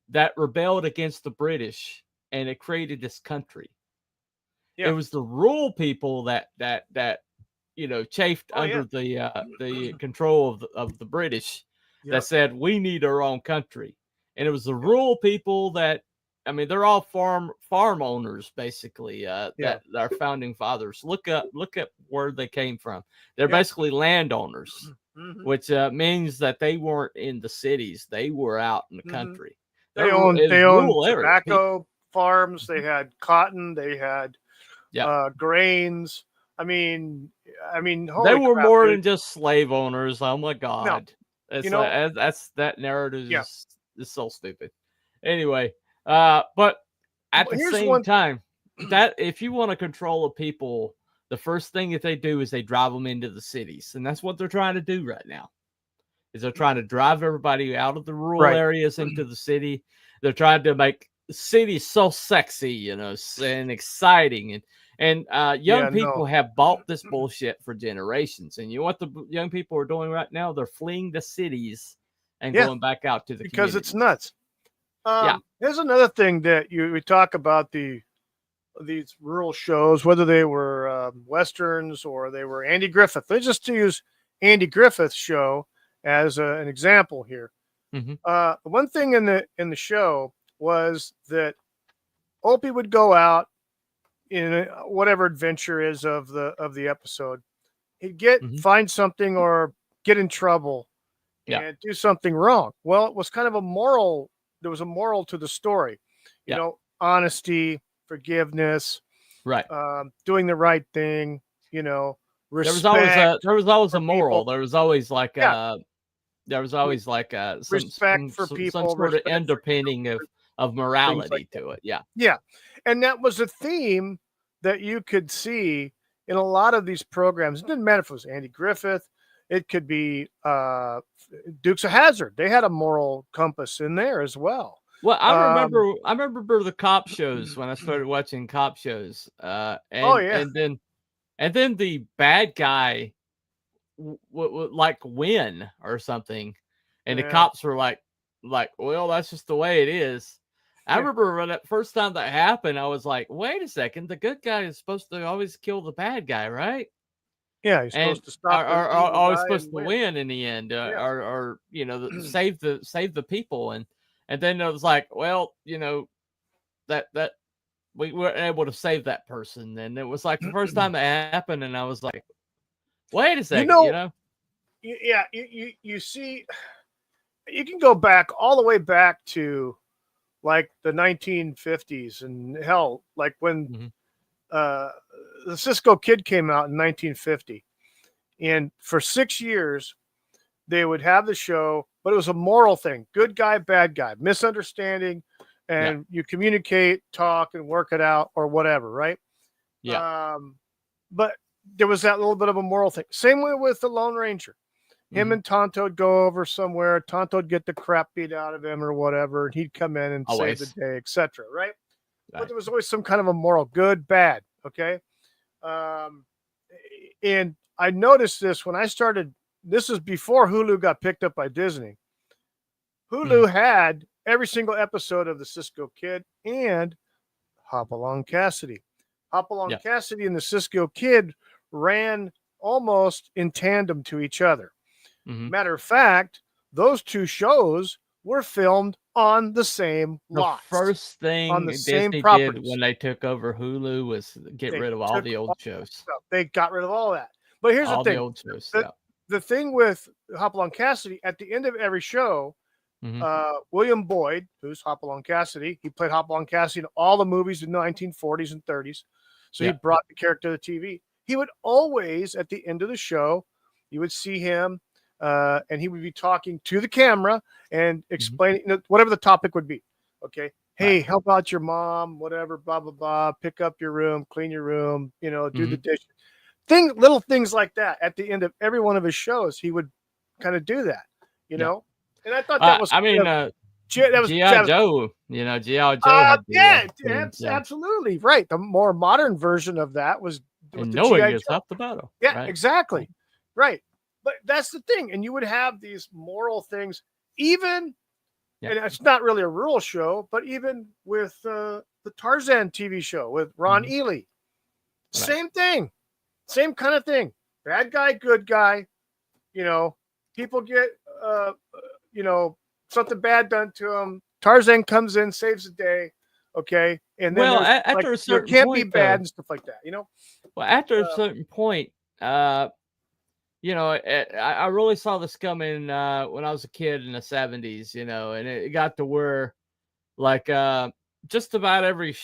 F: that rebelled against the British, and it created this country.
K: yeah,
F: It was the rural people that chafed
K: Oh, yeah.
F: under the control of the British that
K: Yep.
F: said we need our own country, and it was the rural people that, I mean, they're all farm owners basically.
K: Yeah.
F: That our founding fathers. Look up where they came from. They're
K: Yep.
F: basically landowners,
K: Mhm.
F: which means that they weren't in the cities; they were out in the
K: Mhm.
F: country.
K: They owned tobacco farms. They had cotton. They had grains. I mean,
F: They
K: holy
F: were
K: crap,
F: more
K: dude.
F: than just slave owners. Oh my
K: No,
F: God. It's
K: you know,
F: that's that narrative
K: yeah.
F: is so stupid. Anyway, but at the
K: Here's
F: same
K: one.
F: time, that if you want to control a people, the first thing that they do is they drive them into the cities, and that's what they're trying to do right now. Is they're trying to drive everybody out of the rural
K: Right.
F: areas into the city. They're trying to make cities so sexy, and exciting, and young
K: Yeah,
F: people
K: no.
F: have bought this bullshit for generations. And you know what the young people are doing right now? They're fleeing the cities and
K: Yeah,
F: going back out to the
K: because it's
F: communities.
K: nuts. Here's another thing that we talk about these rural shows, whether they were westerns or they were Andy Griffith. Let's just use Andy Griffith's show as an example here.
F: Mhm.
K: One thing in the show was that Opie would go out in whatever adventure is of the episode. He'd find something or get in trouble
F: Yeah.
K: and do something wrong. Well, it was kind of a moral. There was a moral to the story. You
F: Yeah.
K: know, honesty, forgiveness,
F: Right.
K: doing the right thing. You know,
F: There was
K: respect.
F: always a
K: for
F: moral.
K: people.
F: There was always like
K: Yeah.
F: there was always like
K: Respect for
F: some
K: people,
F: sort of
K: respect for
F: underpinning of
K: things
F: morality
K: like that.
F: to it. Yeah.
K: Yeah, and that was a theme that you could see in a lot of these programs. It didn't matter if it was Andy Griffith. It could be Dukes of Hazzard. They had a moral compass in there as well.
F: Well, I
K: Um,
F: remember the cop shows when I started watching cop shows.
K: Oh,
F: And
K: yeah.
F: and then the bad guy would like win or something, and the
K: Yeah.
F: cops were like, well, that's just the way it is. I
K: Yeah.
F: remember when that first time that happened, I was like, wait a second, the good guy is supposed to always kill the bad guy, right?
K: Yeah, he's
F: And
K: supposed to stop the
F: are
K: evil
F: always
K: guy
F: supposed
K: and
F: to
K: win.
F: win in the end,
K: Yeah.
F: or save the people, and then it was like, well, that we weren't able to save that person, and it was like the first time it happened, and I was like, wait a second,
K: Yeah, you see, you can go back all the way back to like the 1950s, and hell, like when the Cisco Kid came out in 1950, and for 6 years they would have the show, but it was a moral thing: good guy, bad guy, misunderstanding, and you communicate, talk, and work it out, or whatever, right?
F: Yeah.
K: But there was that little bit of a moral thing. Same way with the Lone Ranger. Him and Tonto would go over somewhere. Tonto would get the crap beat out of him or whatever, and he'd come in and save the
F: Always.
K: day, etc. Right? But
F: Right.
K: there was always some kind of a moral, good, bad. Okay. And I noticed this when I started. This is before Hulu got picked up by Disney. Hulu had every single episode of the Cisco Kid and Hopalong Cassidy. Hopalong
F: Yeah.
K: Cassidy and the Cisco Kid ran almost in tandem to each other. Matter of fact, those two shows were filmed on the same
F: The
K: lots.
F: first thing
K: on the same
F: Disney did
K: properties.
F: when they took over Hulu was get
K: They
F: rid of all
K: took
F: the
K: all
F: old shows.
K: stuff. They got rid of all that. But here's
F: All
K: the
F: the
K: thing.
F: old shows.
K: The thing with Hopalong Cassidy, at the end of every show,
F: Mhm.
K: William Boyd, who's Hopalong Cassidy, he played Hopalong Cassidy in all the movies in the 1940s and 30s. So he
F: Yeah.
K: brought the character to the TV. He would always, at the end of the show, you would see him and he would be talking to the camera and explaining whatever the topic would be. Okay. Hey, help out your mom, whatever, blah, blah, blah, pick up your room, clean your room, do the dishes. Little things like that. At the end of every one of his shows, he would kind of do that, and I thought that was,
F: G.I. Joe, G.I. Joe had
K: absolutely right. The more modern version of that was
F: and knowing is half the battle.
K: Yeah, exactly. Right. But that's the thing. And you would have these moral things, even, and it's not really a rural show, but even with the Tarzan TV show with Ron Ely, same thing, same kind of thing. Bad guy, good guy, people get, something bad done to them. Tarzan comes in, saves the day. Okay. And then
F: after a certain
K: can't
F: point,
K: be bad and stuff like that,
F: Well, after a certain point, I really saw this coming when I was a kid in the 70s, and it got to where like just about every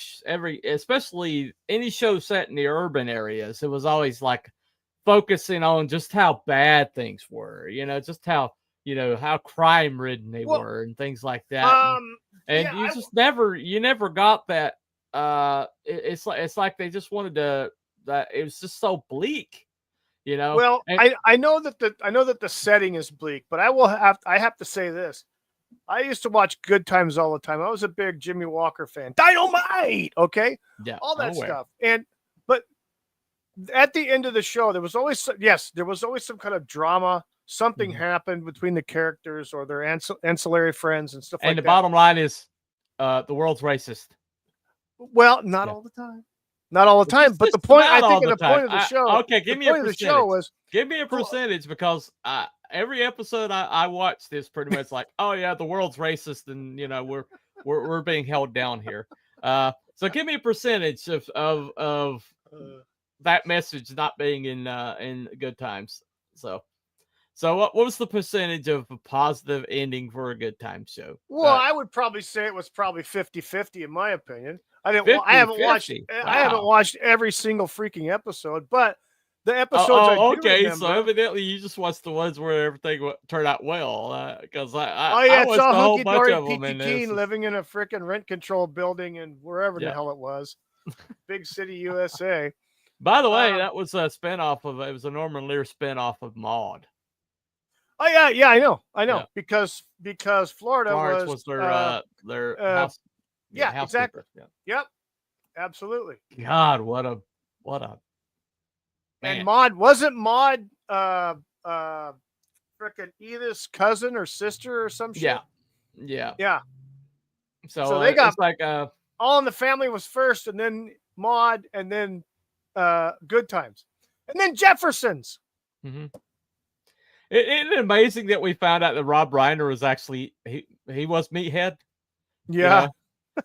F: especially any show set in the urban areas, it was always like focusing on just how bad things were, just how crime ridden they were and things like that. You never got that. It's like they just wanted to, that it was just so bleak,
K: Well, I know that the setting is bleak, but I have to say this. I used to watch Good Times all the time. I was a big Jimmy Walker fan. Dynamite, okay?
F: Yeah,
K: all that stuff. But at the end of the show, there was always some kind of drama. Something happened between the characters or their ancillary friends and stuff like that.
F: And the bottom line is, the world's racist.
K: Well, not all the time. Not all the time, but the point of the show.
F: Okay, give me a percentage. Give me a percentage, because every episode I watched is pretty much like, oh yeah, the world's racist, and we're being held down here. So give me a percentage of that message not being in Good Times. So what was the percentage of a positive ending for a Good Times show?
K: Well, I would probably say it was probably 50-50 in my opinion. I haven't watched every single freaking episode, but the episodes I do remember,
F: so evidently you just watched the ones where everything turned out well, because I watched
K: it's all
F: a whole
K: hunky
F: bunch
K: dory
F: of them.
K: peachy keen living in a freaking rent control building and wherever the hell it was, big city USA.
F: By the way, that was a spinoff of, it was a Norman Lear spinoff of Maude.
K: Oh yeah, I know, because Florida
F: Florence was their house.
K: Yeah, exactly.
F: Yeah.
K: Yep, absolutely.
F: God, what a man.
K: And Maude wasn't freaking Edith's cousin or sister or some shit. Yeah. So they got
F: like
K: All in the Family was first, and then Maude, and then Good Times, and then Jeffersons.
F: Mm-hmm. Isn't it amazing that we found out that Rob Reiner was actually he was Meathead?
K: Yeah.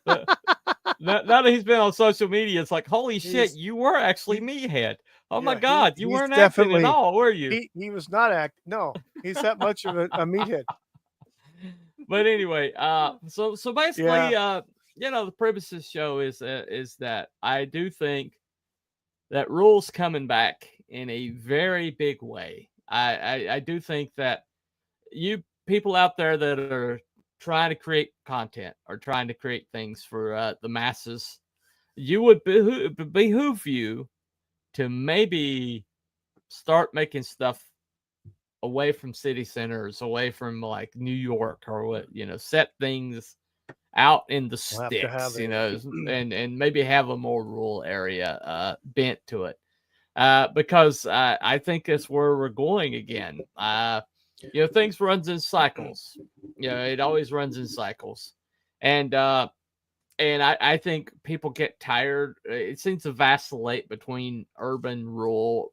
F: Now that he's been on social media, it's like, holy shit, you were actually Meathead. Oh my God, you weren't acting at all, were you?
K: He was not acting. No, he's that much of a meathead.
F: But anyway, so basically, the premise of the show is that I do think that Rule's coming back in a very big way. I do think that you people out there that are trying to create content or trying to create things for the masses, you would behoove you to maybe start making stuff away from city centers, away from like New York, or what, set things out in the sticks, and maybe have a more rural area bent to it. Because I think that's where we're going again. Things runs in cycles. It always runs in cycles, and I think people get tired. It seems to vacillate between urban, rural,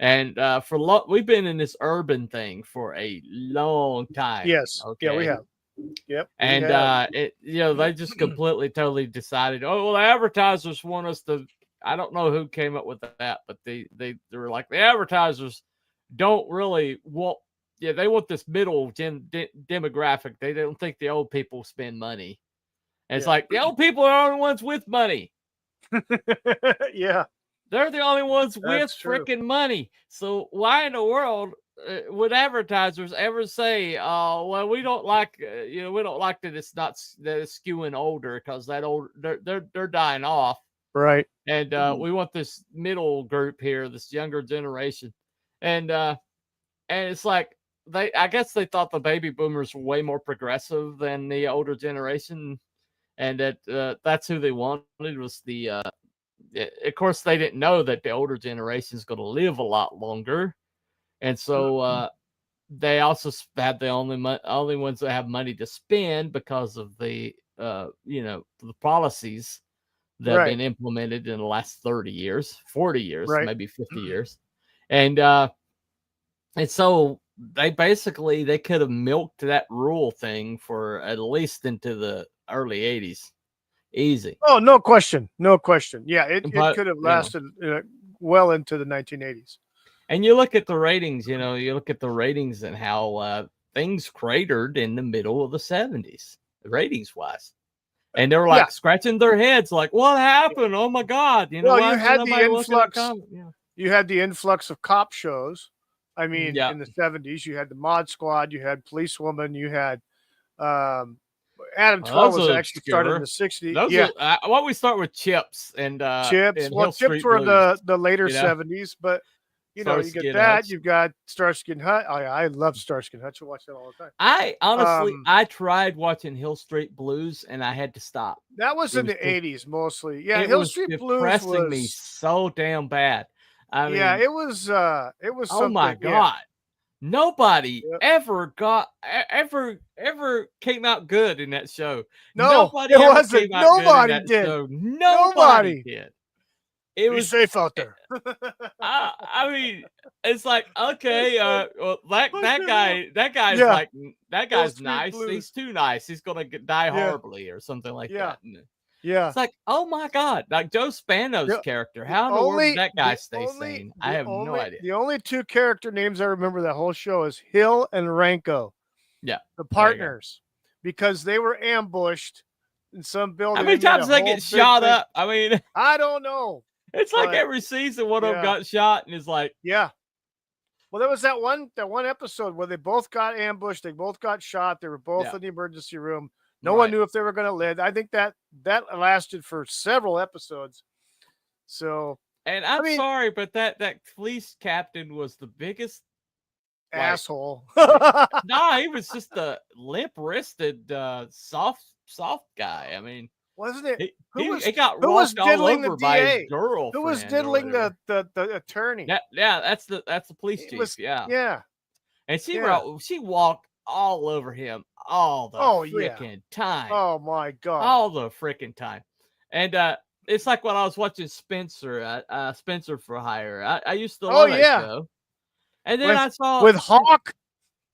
F: and we've been in this urban thing for a long time.
K: Yes,
F: okay?
K: Yeah, we have. Yep,
F: and they just completely, totally decided. Oh well, the advertisers want us to. I don't know who came up with that, but they were like, the advertisers don't really want. Yeah, they want this middle demographic. They don't think the old people spend money. And it's like the old people are the only ones with money.
K: Yeah.
F: They're the only ones with
K: That's true.
F: freaking money. So why in the world would advertisers ever say, "Oh, well, we don't like, we don't like that it's not that it's skewing older because that old they're dying off,
K: Right.
F: and we want this middle group here, this younger generation," and it's like I guess they thought the baby boomers were way more progressive than the older generation, and that that's who they wanted was the. Of course, they didn't know that the older generation is going to live a lot longer, and so they also had the only ones that have money to spend because of the the policies that have been implemented in the last 30 years, 40 years, maybe 50 years, and so they could have milked that rural thing for at least into the early 80s. Easy.
K: Oh, no question. No question. Yeah, it
F: But,
K: could have lasted well into the 1980s.
F: And you look at the ratings, you look at the ratings and how things cratered in the middle of the 70s, ratings wise. And they were like scratching their heads, like, what happened? Oh my God.
K: Well, you had the influx. You had the influx of cop shows. I mean, in the 70s, you had the Mod Squad, you had Policewoman, you had Adam 12 was actually started in the 60s.
F: Why don't we start with Chips and
K: Chips?
F: And
K: well,
F: Hill
K: Chips
F: Street
K: were
F: Blues,
K: the later 70s, but you get that.
F: Hutch.
K: You've got Starsky and Hutch. I love Starsky and Hutch. I watch that all the time.
F: I honestly, I tried watching Hill Street Blues and I had to stop.
K: That was in the 80s mostly. Yeah,
F: it
K: Hill
F: was
K: Street
F: depressing
K: Blues was
F: me so damn bad. I mean,
K: it was.
F: Oh my God. Nobody ever came out good in that show.
K: No,
F: nobody
K: it
F: ever
K: wasn't.
F: came out
K: Nobody
F: good in that
K: did.
F: show. Nobody did. It
K: Be
F: was
K: safe out there.
F: I mean, it's like, okay, well, that guy's
K: Yeah.
F: like, that guy's
K: Street
F: nice.
K: Blues.
F: He's too nice. He's gonna die horribly or something like that. And
K: Yeah.
F: it's like, oh my God, like Joe Spano's character. How in the world did that guy stay sane? I have no idea.
K: The only two character names I remember that whole show is Hill and Ranko.
F: Yeah.
K: The partners. Because they were ambushed in some building.
F: How many times did they get shot up? I mean,
K: I don't know.
F: It's like every season one of them got shot and is like,
K: well, there was that one episode where they both got ambushed, they both got shot, they were both in the emergency room. No one knew if they were going to live. I think that lasted for several episodes. So,
F: and I'm sorry, but that police captain was the biggest
K: asshole.
F: No, he was just a limp-wristed, soft guy. I mean,
K: wasn't it?
F: He got walked all over by his girlfriend.
K: Who was diddling the attorney?
F: That's the police chief.
K: Yeah.
F: And she walked all over him all the freaking time.
K: Oh my God.
F: All the freaking time. And it's like when I was watching Spencer for Hire. I used to love that show. And then I saw
K: with Hawk.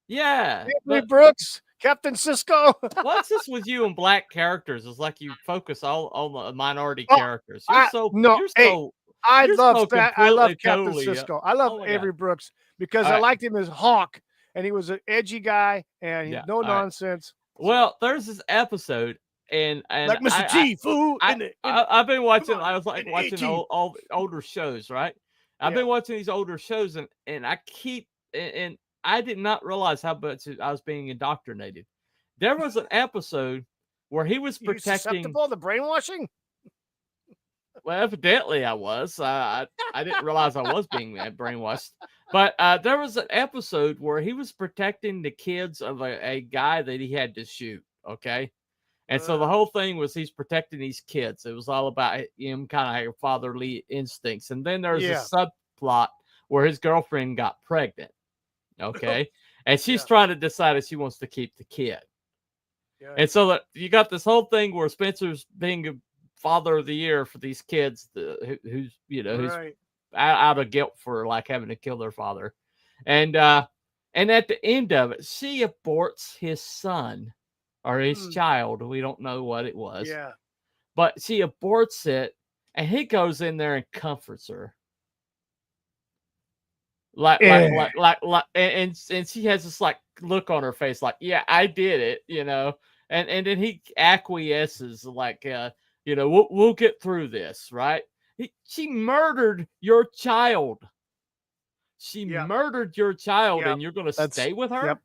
F: Yeah.
K: Anthony Brooks. Captain Cisco.
F: What's this with you and black characters? It's like you focus all on the minority characters.
K: I love Captain Cisco. I love Avery Brooks because I liked him as Hawk, and he was an edgy guy and no nonsense.
F: Well, there's this episode, and
K: like Mr. G, fool.
F: I've been watching. I was like watching all older shows, right? I've been watching these older shows, and I keep and I did not realize how much I was being indoctrinated. There was an episode where he was protecting.
K: Susceptible to brainwashing?
F: Well, evidently I was. I didn't realize I was being brainwashed. But there was an episode where he was protecting the kids of a guy that he had to shoot. Okay. And so the whole thing was he's protecting these kids. It was all about him kind of having fatherly instincts. And then there's a subplot where his girlfriend got pregnant. Okay. And she's trying to decide if she wants to keep the kid. Yeah. And so that you got this whole thing where Spencer's being a father of the year for these kids who's out of guilt for like having to kill their father. And at the end of it, she aborts his son or his child. We don't know what it was.
K: Yeah.
F: But she aborts it and he goes in there and comforts her. And she has this like look on her face, like, yeah, I did it, and then he acquiesces, like, we'll get through this, right? She murdered your child. She
K: Yeah.
F: murdered your child,
K: Yep.
F: and you're going to
K: That's-
F: stay with her?
K: Yep.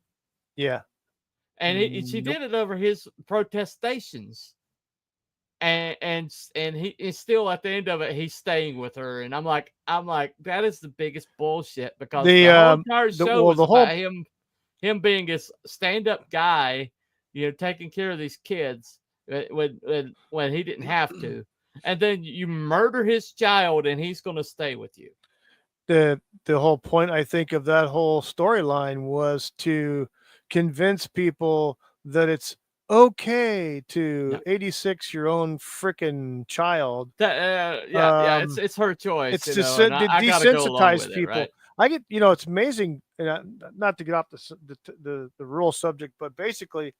K: Yeah.
F: And she did it over his protestations. And he still at the end of it, he's staying with her. And I'm like, that is the biggest bullshit, because the whole entire show was about him being this stand-up guy, you know, taking care of these kids when he didn't have to. And then you murder his child, and he's going to stay with you.
K: The whole point, I think, of that whole storyline was to convince people that it's okay to 86 your own freaking child.
F: It's her choice.
K: It's
F: you
K: to,
F: know, and I gotta go along
K: desensitize
F: with it,
K: people.
F: right?
K: I get, you know, it's amazing, not to get off the rural subject, but basically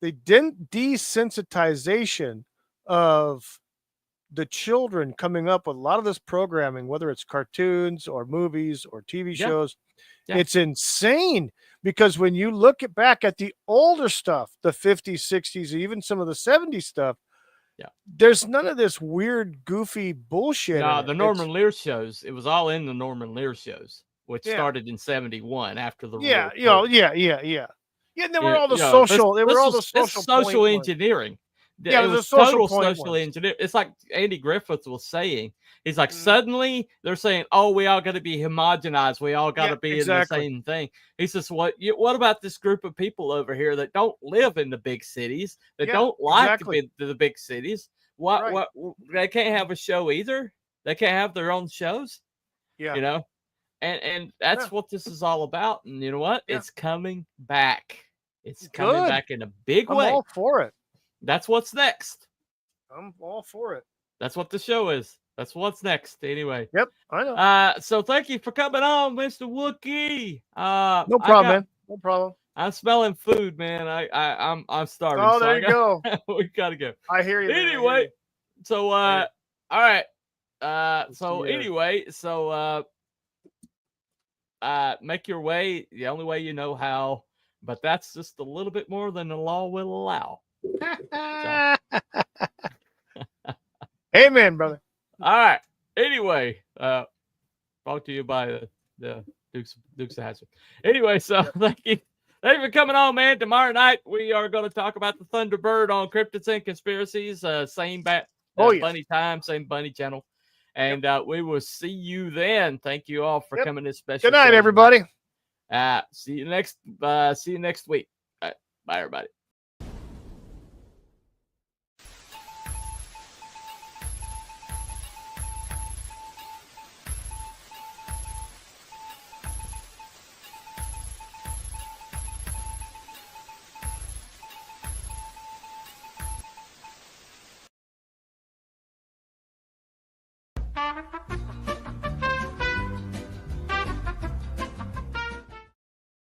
K: the desensitization of the children coming up with a lot of this programming, whether it's cartoons or movies or TV shows, it's insane. Because when you look back at the older stuff, the 50s, 60s, even some of the 70s stuff, there's none of this weird, goofy bullshit.
F: No, the Norman Lear shows. It was all in the Norman Lear shows, which
K: Yeah.
F: started in '71 after the
K: Yeah,
F: Rural
K: you know,
F: Purge.
K: yeah. And they were all the
F: You know,
K: social. They were all the
F: this
K: social
F: social
K: point ones.
F: engineering.
K: Yeah,
F: It
K: the
F: was
K: social
F: total
K: point
F: social
K: ones.
F: engineering. It's like Andy Griffith was saying. He's like, suddenly they're saying, "Oh, we all got to be homogenized. We all got to be in the same thing." He says, "What about this group of people over here that don't live in the big cities, that don't like the big cities? What they can't have a show either. They can't have their own shows."
K: Yeah.
F: You know, and that's what this is all about. And you know what? It's coming back. It's coming back in a big way.
K: I'm all for it.
F: That's what's next.
K: I'm all for it.
F: That's what the show is. That's what's next. Anyway.
K: Yep, I know.
F: So thank you for coming on, Mr. Wookie.
K: No problem, man. No problem.
F: I'm smelling food, man. I'm starving.
K: Oh, there you go.
F: We gotta go.
K: I hear you.
F: Anyway, so all right. Make your way the only way you know how, but that's just a little bit more than the law will allow.
K: Amen, brother.
F: All right. Anyway, brought to you by the Dukes of Hazzard. Anyway, so thank you for coming on, man. Tomorrow night we are going to talk about the Thunderbird on Cryptids and Conspiracies. Same bunny time, same bunny channel, and we will see you then. Thank you all for coming to this special.
K: Good night, everybody.
F: See you next week. All right, bye, everybody.